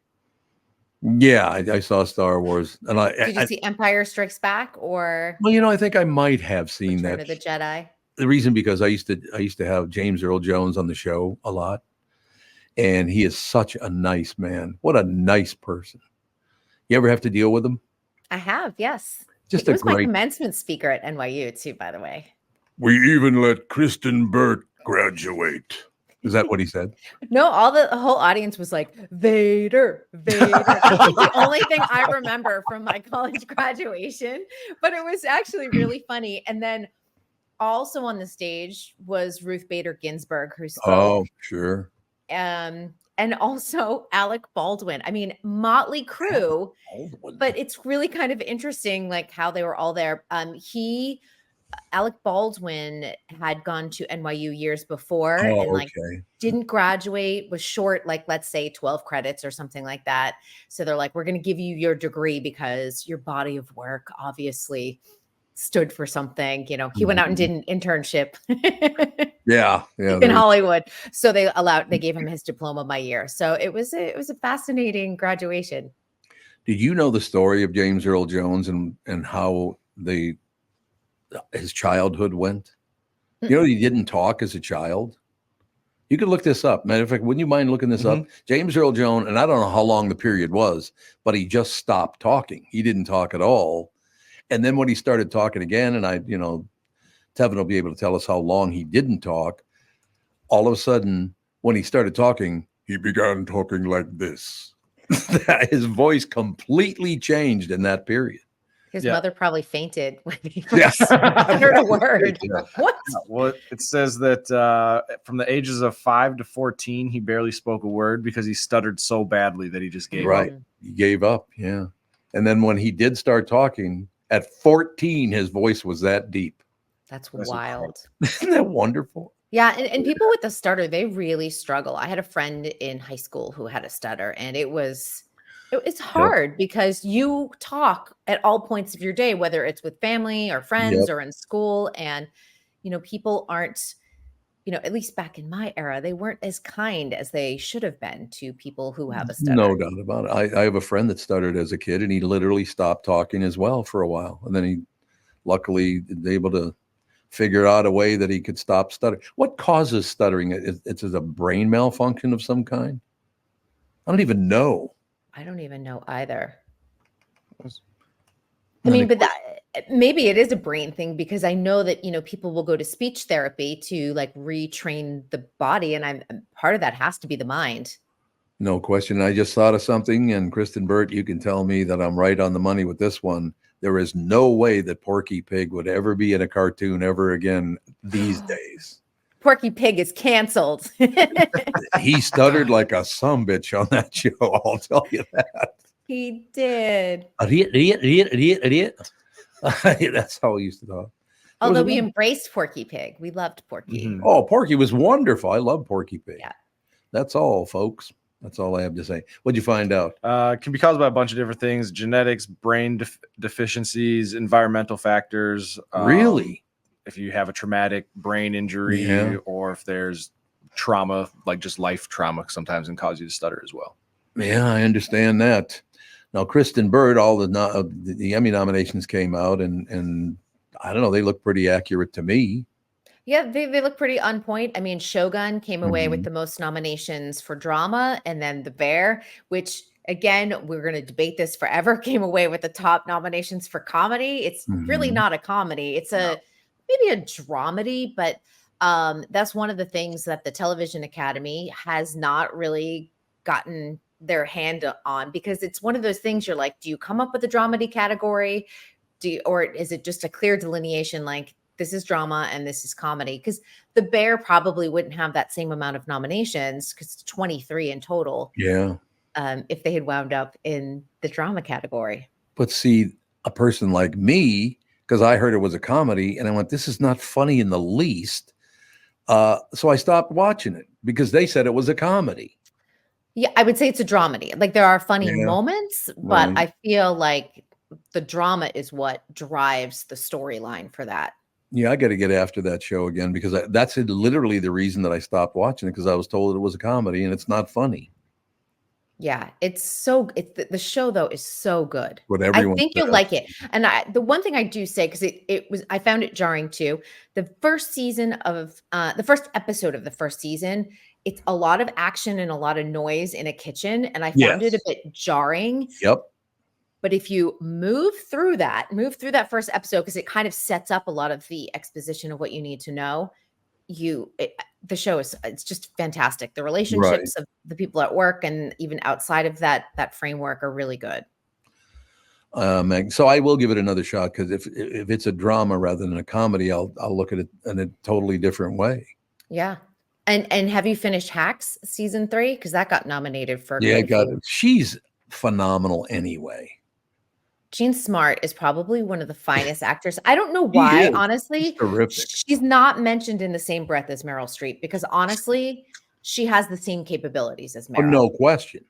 Yeah, I saw Star Wars. And Did you see Empire Strikes Back or? Well, I think I might have seen Return that. of the Jedi. The reason because I used to have James Earl Jones on the show a lot, and he is such a nice man. What a nice person. You ever have to deal with him? I have, yes. Just he was my commencement speaker at NYU too, by the way. We even let Kristyn Burtt graduate. Is that what he said? No, the whole audience was like, Vader. The only thing I remember from my college graduation, but it was actually really funny. And then also on the stage was Ruth Bader Ginsburg, who spoke. Oh, sure. and also Alec Baldwin. I mean, motley crew, but it's really kind of interesting, like how they were all there. Alec Baldwin had gone to NYU years before and like didn't graduate, was short, like let's say 12 credits or something like that. So they're like, we're going to give you your degree because your body of work obviously stood for something. You know, he went out and did an internship. In Hollywood. So they gave him his diploma by year. So it was a fascinating graduation. Did you know the story of James Earl Jones and how his childhood went? You know, he didn't talk as a child. You could look this up. Matter of fact, wouldn't you mind looking this up? James Earl Jones, and I don't know how long the period was, but he just stopped talking. He didn't talk at all. And then when he started talking again, and Tevin will be able to tell us how long he didn't talk. All of a sudden, when he started talking, he began talking like this. His voice completely changed in that period. His mother probably fainted when he uttered a word. What? Well, it says that from the ages of 5 to 14, he barely spoke a word because he stuttered so badly that he just gave up. He gave up, yeah. And then when he did start talking, at 14, his voice was that deep. That's wild. Isn't that wonderful? Yeah, and people with the stutter, they really struggle. I had a friend in high school who had a stutter, and it's hard because you talk at all points of your day, whether it's with family or friends or in school. And, people aren't, at least back in my era, they weren't as kind as they should have been to people who have a stutter. No doubt about it. I have a friend that stuttered as a kid, and he literally stopped talking as well for a while. And then he luckily was able to figure out a way that he could stop stuttering. What causes stuttering? It's a brain malfunction of some kind? I don't even know. I don't even know either. I mean, but maybe it is a brain thing because I know that, people will go to speech therapy to like retrain the body. And part of that has to be the mind. No question. I just thought of something, and Kristyn Burtt, you can tell me that I'm right on the money with this one. There is no way that Porky Pig would ever be in a cartoon ever again these days. Porky Pig is canceled. He stuttered like a sumbitch on that show. I'll tell you that. He did. That's how he used to talk. Although we embraced Porky Pig. We loved Porky. Mm-hmm. Oh, Porky was wonderful. I love Porky Pig. Yeah. That's all, folks. That's all I have to say. What'd you find out? It can be caused by a bunch of different things: genetics, brain deficiencies, environmental factors. Really? If you have a traumatic brain injury or if there's trauma, like just life trauma, sometimes can cause you to stutter as well. Yeah, I understand that. Now, Kristyn Burtt, all the Emmy nominations came out, and I don't know, they look pretty accurate to me. Yeah, they look pretty on point. I mean, Shogun came away with the most nominations for drama, and then The Bear, which again, we're going to debate this forever, came away with the top nominations for comedy. It's really not a comedy. It's maybe a dramedy, but that's one of the things that the Television Academy has not really gotten their hand on, because it's one of those things you're like, do you come up with a dramedy category? Or is it just a clear delineation like this is drama and this is comedy? Because The Bear probably wouldn't have that same amount of nominations because it's 23 in total. Yeah. If they had wound up in the drama category. But see, a person like me, because I heard it was a comedy and I went, this is not funny in the least. So I stopped watching it because they said it was a comedy. Yeah, I would say it's a dramedy. Like there are funny moments, but I feel like the drama is what drives the storyline for that. Yeah, I got to get after that show again because that's literally the reason that I stopped watching it, because I was told it was a comedy and it's not funny. Yeah, the show though is so good. I think you'll like it. And the one thing I do say, because I found it jarring too. The first episode of the first season, it's a lot of action and a lot of noise in a kitchen, and I found it a bit jarring. Yep. But if you move through that first episode, because it kind of sets up a lot of the exposition of what you need to know, the show it's just fantastic. The relationships of the people at work and even outside of that framework are really good. So I will give it another shot, because if it's a drama rather than a comedy, I'll look at it in a totally different way. Yeah. And have you finished Hacks season 3? Because that got nominated for. Yeah, got it. She's phenomenal anyway. Jean Smart is probably one of the finest actors. I don't know why, honestly. She's terrific. She's not mentioned in the same breath as Meryl Streep because honestly, she has the same capabilities as Meryl. Oh, no question.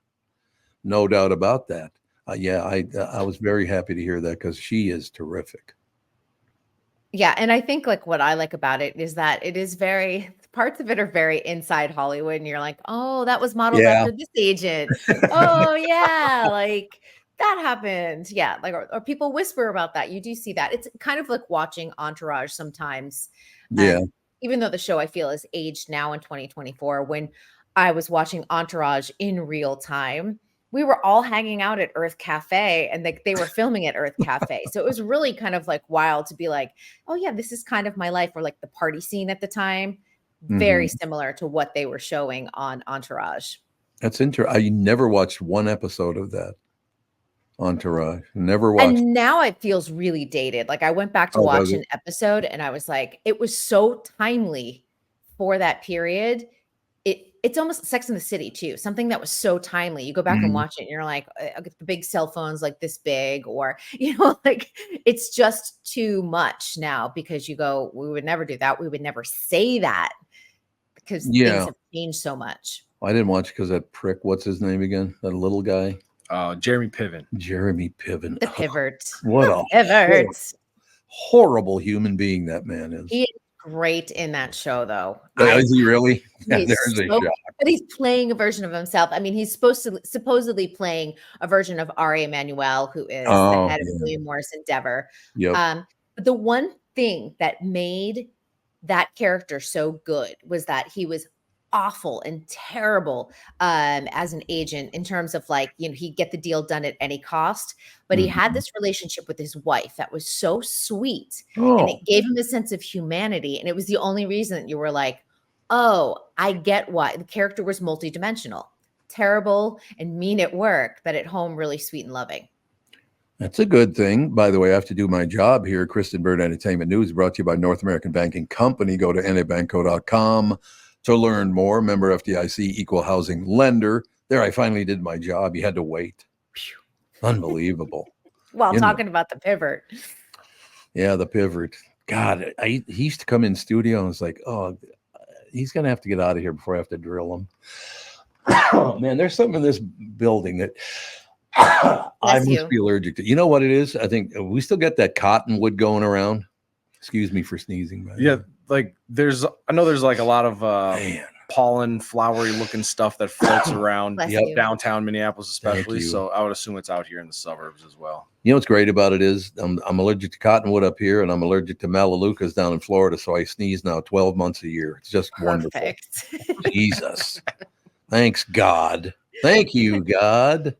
No doubt about that. I was very happy to hear that because she is terrific. Yeah, and I think like what I like about it is that it is very parts of it are very inside Hollywood, and you're like, oh, that was modeled after this agent. Oh yeah, like that happened. Yeah, like or people whisper about that. You do see that. It's kind of like watching Entourage sometimes. Yeah. Even though the show I feel is aged now in 2024, when I was watching Entourage in real time, we were all hanging out at Earth Cafe and they were filming at Earth Cafe. So it was really kind of like wild to be like, oh yeah, this is kind of my life, or like the party scene at the time. Very similar to what they were showing on Entourage. That's interesting. I never watched one episode of that. Entourage. Never watched. And now it feels really dated. Like I went back to watch an episode and I was like, it was so timely for that period. It's almost Sex in the City too. Something that was so timely. You go back and watch it and you're like, the big cell phones like this big, or, like it's just too much now because you go, we would never do that. We would never say that because things have changed so much. I didn't watch because that prick, what's his name again? That little guy. Jeremy Piven. Jeremy Piven. The pivot. What a horrible human being that man is. He is great in that show, though. Is he really? Yeah, there's a shock. But he's playing a version of himself. I mean, he's supposedly playing a version of Ari Emanuel, who is the head of William Morris Endeavor. Yep. But the one thing that made that character so good was that he was awful and terrible as an agent in terms of like, he'd get the deal done at any cost, but he had this relationship with his wife that was so sweet and it gave him a sense of humanity. And it was the only reason that you were like, oh, I get why the character was multidimensional, terrible and mean at work, but at home, really sweet and loving. That's a good thing. By the way, I have to do my job here. Kristyn Burtt Entertainment News brought to you by North American Banking Company. Go to nabanco.com to learn more. Member FDIC, equal housing lender. There, I finally did my job. You had to wait. Unbelievable. While talking about the pivot. Yeah, the pivot. God, he used to come in studio and it's like, oh, he's going to have to get out of here before I have to drill him. Oh, man, there's something in this building that I must be allergic to. You know what it is? I think we still got that cottonwood going around. Excuse me for sneezing. Yeah, like I know there's like a lot of pollen, flowery looking stuff that floats around downtown Minneapolis, especially. So I would assume it's out here in the suburbs as well. You know what's great about it is I'm allergic to cottonwood up here, and I'm allergic to melaleucas down in Florida. So I sneeze now 12 months a year. It's just wonderful. Jesus, thanks God. Thank you, God.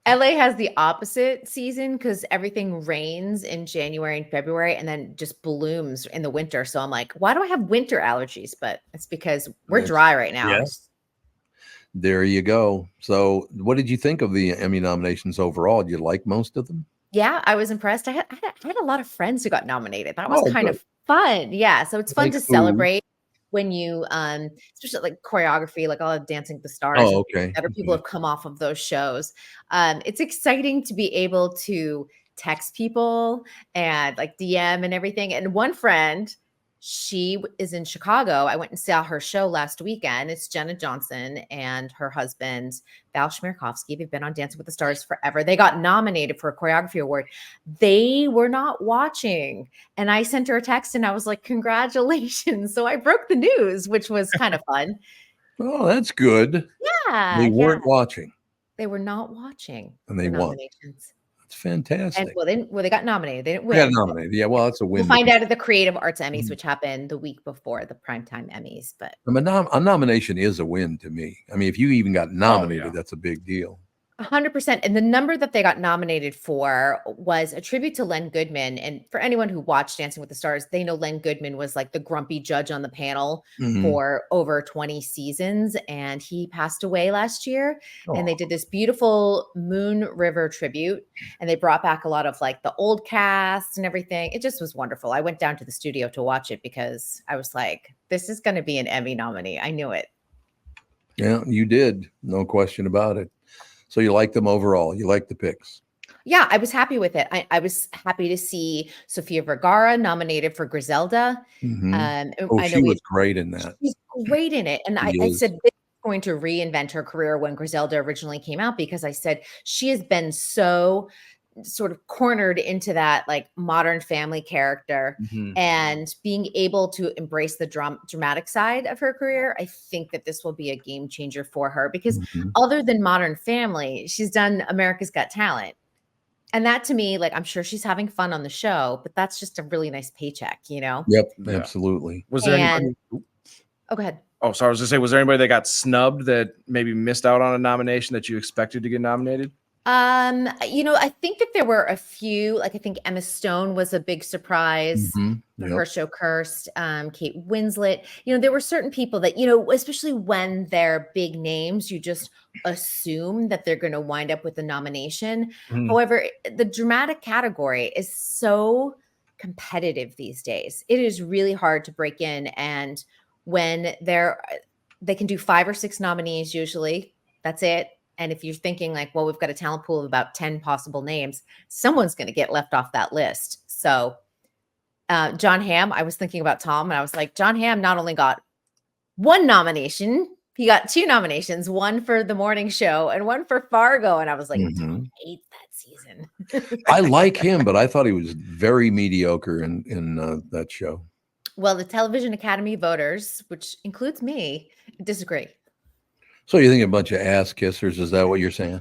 LA has the opposite season because everything rains in January and February and then just blooms in the winter. So I'm like, why do I have winter allergies? But it's because we're dry right now. Yes. There you go. So what did you think of the Emmy nominations overall? Did you like most of them? Yeah, I was impressed. I had a lot of friends who got nominated. That was kind of fun. Yeah. So it's fun to celebrate when you especially like choreography, like all of Dancing with the Stars. Oh, okay. Other people have come off of those shows. It's exciting to be able to text people and like DM and everything. And one friend, she is in Chicago. I went and saw her show last weekend. It's Jenna Johnson and her husband, Val Schmirkovsky. They've been on Dancing with the Stars forever. They got nominated for a choreography award. They were not watching. And I sent her a text and I was like, congratulations. So I broke the news, which was kind of fun. Oh, that's good. Yeah. They weren't watching. They were not watching. And they won. That's fantastic. And they got nominated. They didn't win. They got nominated. Yeah, well, that's a win. We'll find out at the Creative Arts Emmys, which happened the week before the Primetime Emmys. But a nomination is a win to me. I mean, if you even got nominated, that's a big deal. 100%. And the number that they got nominated for was a tribute to Len Goodman. And for anyone who watched Dancing with the Stars, they know Len Goodman was like the grumpy judge on the panel for over 20 seasons. And he passed away last year. And they did this beautiful Moon River tribute. And they brought back a lot of like the old cast and everything. It just was wonderful. I went down to the studio to watch it because I was like, this is going to be an Emmy nominee. I knew it. Yeah, you did. No question about it. So you like them overall. You like the picks. Yeah, I was happy with it. I was happy to see Sofia Vergara nominated for Griselda. She was great in that. She's great in it. And I said this is going to reinvent her career when Griselda originally came out, because I said she has been so sort of cornered into that like modern family character, and being able to embrace the dramatic side of her career. I think that this will be a game changer for her, because other than Modern Family, she's done America's Got Talent. And that to me, like, I'm sure she's having fun on the show, but that's just a really nice paycheck, you know? Yep, absolutely. Was there anybody? Oh, go ahead. Oh, sorry. I was gonna say, was there anybody that got snubbed that maybe missed out on a nomination that you expected to get nominated? You know, I think that there were a few, like I think Emma Stone was a big surprise for her show Cursed, Kate Winslet. You know, there were certain people that, you know, especially when they're big names, you just assume that they're going to wind up with a nomination. However, the dramatic category is so competitive these days. It is really hard to break in. And when they can do 5 or 6 nominees usually, that's it. And if you're thinking like, well, we've got a talent pool of about 10 possible names, someone's going to get left off that list. So John Hamm, I was thinking about Tom, and I was like, John Hamm not only got 1 nomination, he got 2 nominations, one for The Morning Show and one for Fargo. And I was like, Tom hates that season. I like him, but I thought he was very mediocre in that show. Well, the Television Academy voters, which includes me, disagree. So you think a bunch of ass kissers? Is that what you're saying?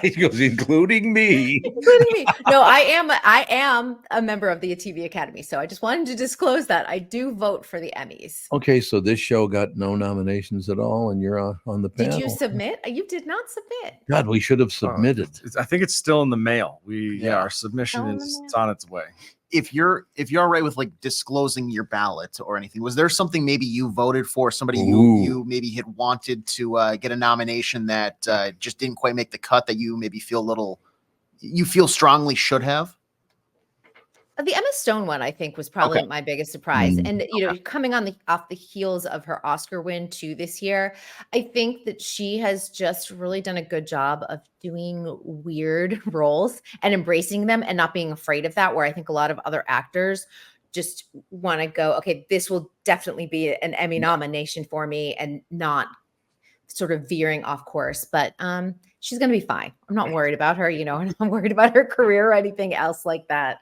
He goes, including me. Including me. No, I am a member of the TV Academy. So I just wanted to disclose that I do vote for the Emmys. Okay, so this show got no nominations at all, and you're on the panel. Did you submit? You did not submit. God, we should have submitted. I think it's still in the mail. Our submission it's on its way. If you're all right with like disclosing your ballot or anything, was there something maybe you voted for, somebody you maybe had wanted to get a nomination that just didn't quite make the cut, that you maybe feel strongly should have? The Emma Stone one, I think, was probably my biggest surprise. And, you know, coming off the heels of her Oscar win too this year, I think that she has just really done a good job of doing weird roles and embracing them and not being afraid of that, where I think a lot of other actors just want to go, okay, this will definitely be an Emmy nomination for me, and not sort of veering off course. But she's going to be fine. I'm not worried about her, you know, and I'm worried about her career or anything else like that.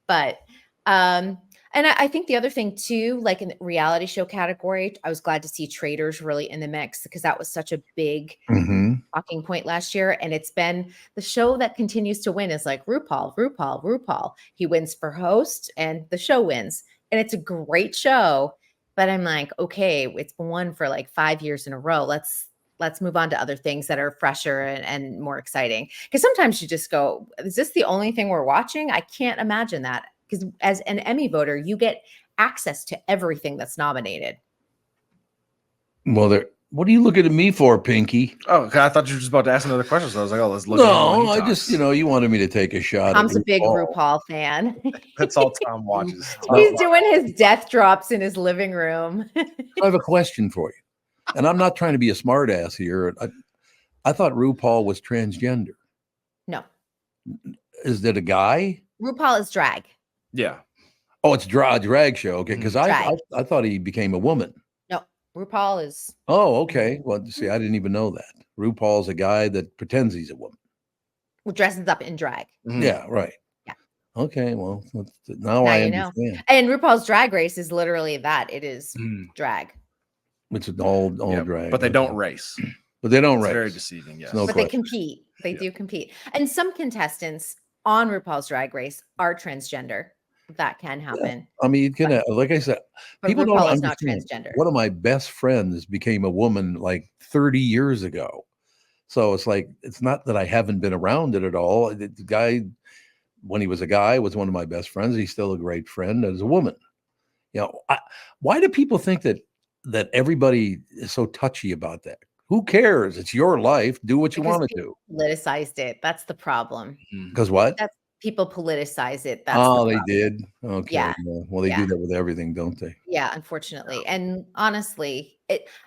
But, and I think the other thing too, like in the reality show category, I was glad to see Traitors really in the mix, because that was such a big talking point last year. And it's been the show that continues to win is like RuPaul. He wins for host and the show wins. And it's a great show. But I'm like, okay, it's been won for like 5 years in a row. Let's move on to other things that are fresher and more exciting. Because sometimes you just go, is this the only thing we're watching? I can't imagine that. Because as an Emmy voter, you get access to everything that's nominated. Well, what are you looking at me for, Pinky? Oh, I thought you were just about to ask another question. So I was like, oh, let's look. No, I just, you wanted me to take a shot. Tom's a big RuPaul fan. That's all Tom watches. He's doing his death drops in his living room. I have a question for you. And I'm not trying to be a smart ass here. I thought RuPaul was transgender. No. Is that a guy? RuPaul is drag. Yeah. Oh, it's drag show. Okay. Because I thought he became a woman. No, RuPaul is. Oh, okay. Well, see, I didn't even know that. RuPaul's a guy that pretends he's a woman. Who dresses up in drag. Yeah, right. Yeah. Okay. Well, now I understand. Know. And RuPaul's Drag Race is literally that. It is drag. It's all drag. But they don't race. But they don't race. It's very deceiving, yes. But they compete. They do compete. And some contestants on RuPaul's Drag Race are transgender. That can happen. Yeah. I mean, you can, like I said, people RuPaul don't is not understand. transgender. One of my best friends became a woman like 30 years ago. So it's like, it's not that I haven't been around it at all. The guy, when he was a guy, was one of my best friends. He's still a great friend as a woman. You know, why do people think that everybody is so touchy about that? Who cares? It's your life. Do what you want to do. Politicized it. That's the problem. Because what? That's people politicize it. That's they did. Okay. Yeah. Well, they do that with everything, don't they? Yeah, unfortunately. And honestly,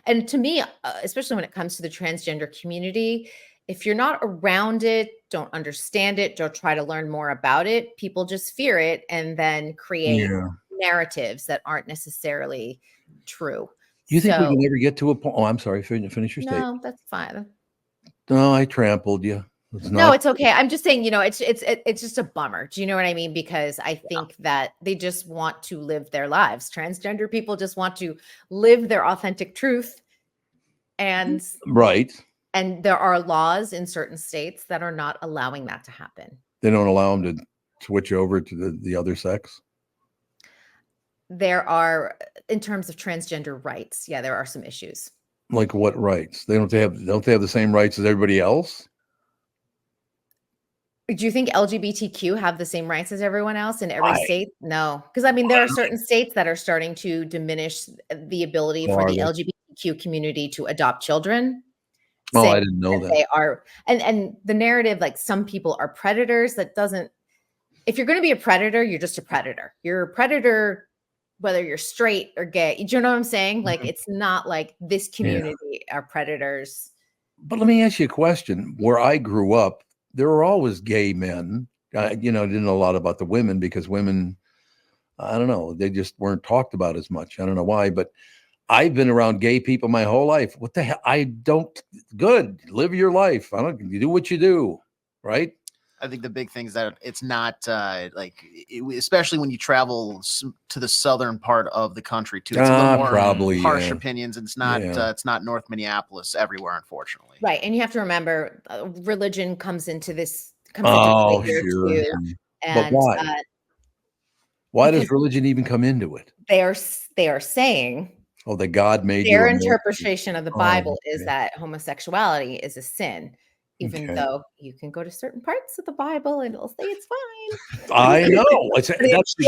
and to me, especially when it comes to the transgender community, if you're not around it, don't understand it, don't try to learn more about it, people just fear it and then create narratives that aren't necessarily true. You think we can ever get to a point? Oh, I'm sorry. Finish your statement. No, that's fine. No, I trampled you. No, it's okay. I'm just saying, it's just a bummer. Do you know what I mean? Because I think that they just want to live their lives. Transgender people just want to live their authentic truth. And right. And there are laws in certain states that are not allowing that to happen. They don't allow them to switch over to the other sex? There are, in terms of transgender rights, there are some issues. Like what rights? Don't they have the same rights as everybody else? Do you think LGBTQ have the same rights as everyone else in every state? No. Because I mean, there are certain states that are starting to diminish the ability for the LGBTQ community to adopt children. Oh, I didn't know that. They are, and the narrative, like some people are predators. That doesn't, if you're going to be a predator, you're just a predator. You're a predator, whether you're straight or gay. Do you know what I'm saying? Like, it's not like this community are predators. But let me ask you a question. Where I grew up, there were always gay men. I didn't know a lot about the women because women, I don't know, they just weren't talked about as much. I don't know why, but I've been around gay people my whole life. What the hell? Good. Live your life. You do what you do. Right. I think the big thing is that it's not especially when you travel to the southern part of the country too. It's a little more probably harsh opinions, and it's not North Minneapolis everywhere, unfortunately. Right, and you have to remember, religion comes into this. Too. But why? Why does religion even come into it? They are saying. Oh, that God made their interpretation of the Bible is that homosexuality is a sin. Even though you can go to certain parts of the Bible and it'll say it's fine. I know. That's exactly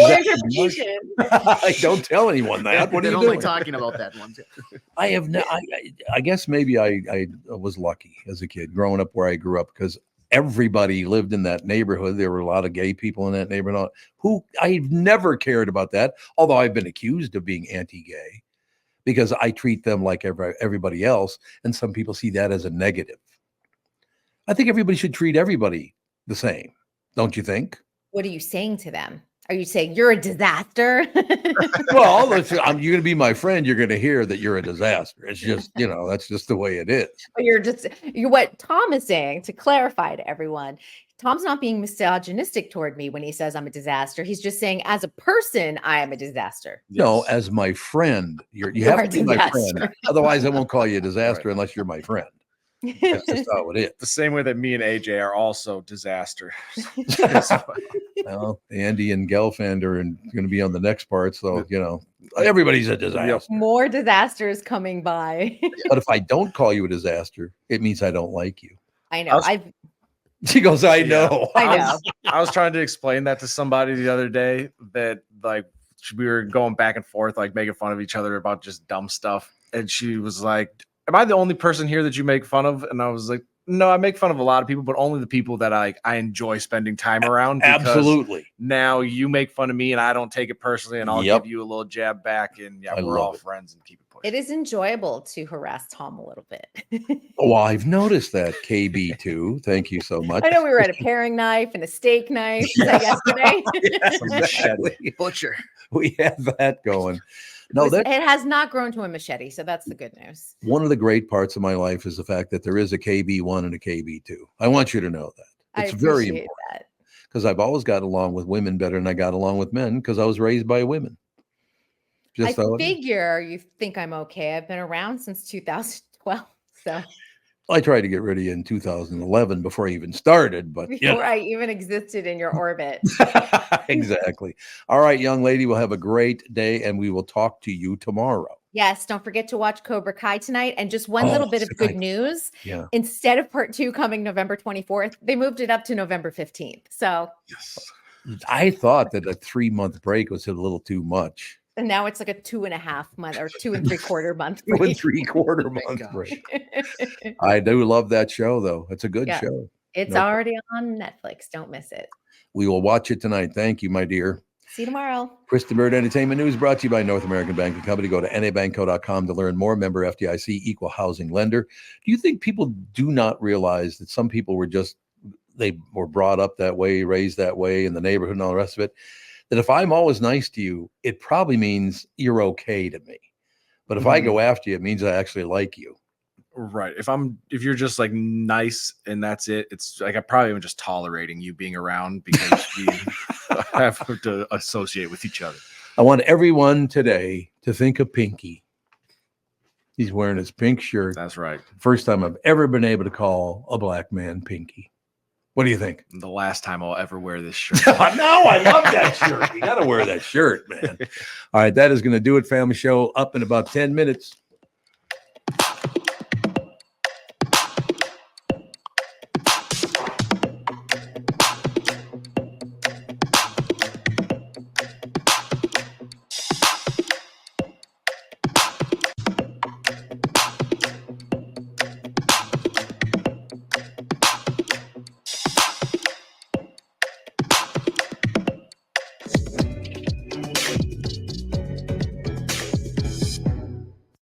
I don't tell anyone that. What are you only talking about that one? I have no. I guess maybe I was lucky as a kid growing up where I grew up because everybody lived in that neighborhood. There were a lot of gay people in that neighborhood. Who I've never cared about that. Although I've been accused of being anti-gay because I treat them like everybody else, and some people see that as a negative. I think everybody should treat everybody the same. Don't you think? What are you saying to them? Are you saying you're a disaster? Well, you're going to be my friend. You're going to hear that you're a disaster. It's just, that's just the way it is. But you're what Tom is saying, to clarify to everyone. Tom's not being misogynistic toward me when he says I'm a disaster. He's just saying, as a person, I am a disaster. No, as my friend, you have to be my friend. Otherwise, I won't call you a disaster unless you're my friend. That's just how it is. The same way that me and AJ are also disasters. Well, Andy and Gelfand are going to be on the next part, so everybody's a disaster. More disasters coming by. But if I don't call you a disaster, it means I don't like you. I know. She goes, I know. I know. I was trying to explain that to somebody the other day, that like we were going back and forth, like making fun of each other about just dumb stuff, and she was like, am I the only person here that you make fun of? And I was like, no, I make fun of a lot of people, but only the people that I enjoy spending time around. Absolutely. Now you make fun of me and I don't take it personally, and I'll give you a little jab back, and we're all friends and keep it pushing. It is enjoyable to harass Tom a little bit. Well, I've noticed that, KB2. Thank you so much. I know we were at a paring knife and a steak knife yesterday. Machete. Butcher. We have that going. No, it has not grown to a machete, so that's the good news. One of the great parts of my life is the fact that there is a KB1 and a KB2. I want you to know that. It's very important. Because I've always got along with women better than I got along with men because I was raised by women. I figure you think I'm okay. I've been around since 2012, so. I tried to get rid of you in 2011 before I even started, but before I even existed in your orbit. Exactly. All right, young lady, we'll have a great day and we will talk to you tomorrow. Yes, don't forget to watch Cobra Kai tonight. And just one little bit of good news. Yeah. Instead of part 2 coming November 24th, they moved it up to November 15th. So yes. I thought that a 3-month break was a little too much. And now it's like a 2.5 month or 2 3/4 month break. 2 3/4 Oh month break. I do love that show, though. It's a good show. It's already on Netflix. Don't miss it. We will watch it tonight. Thank you, my dear. See you tomorrow. Kristyn Burtt Entertainment News brought to you by North American Banking Company. Go to nabankco.com to learn more. Member FDIC, equal housing lender. Do you think people do not realize that some people they were brought up that way, raised that way in the neighborhood and all the rest of it? That if I'm always nice to you, it probably means you're okay to me. But if I go after you, it means I actually like you. Right. If you're just like nice and that's it, it's like I probably am just tolerating you being around because we have to associate with each other. I want everyone today to think of Pinky. He's wearing his pink shirt. That's right. First time I've ever been able to call a black man Pinky. What do you think? The last time I'll ever wear this shirt. No, I love that shirt. You got to wear that shirt, man. All right, that is going to do it. Family Show up in about 10 minutes.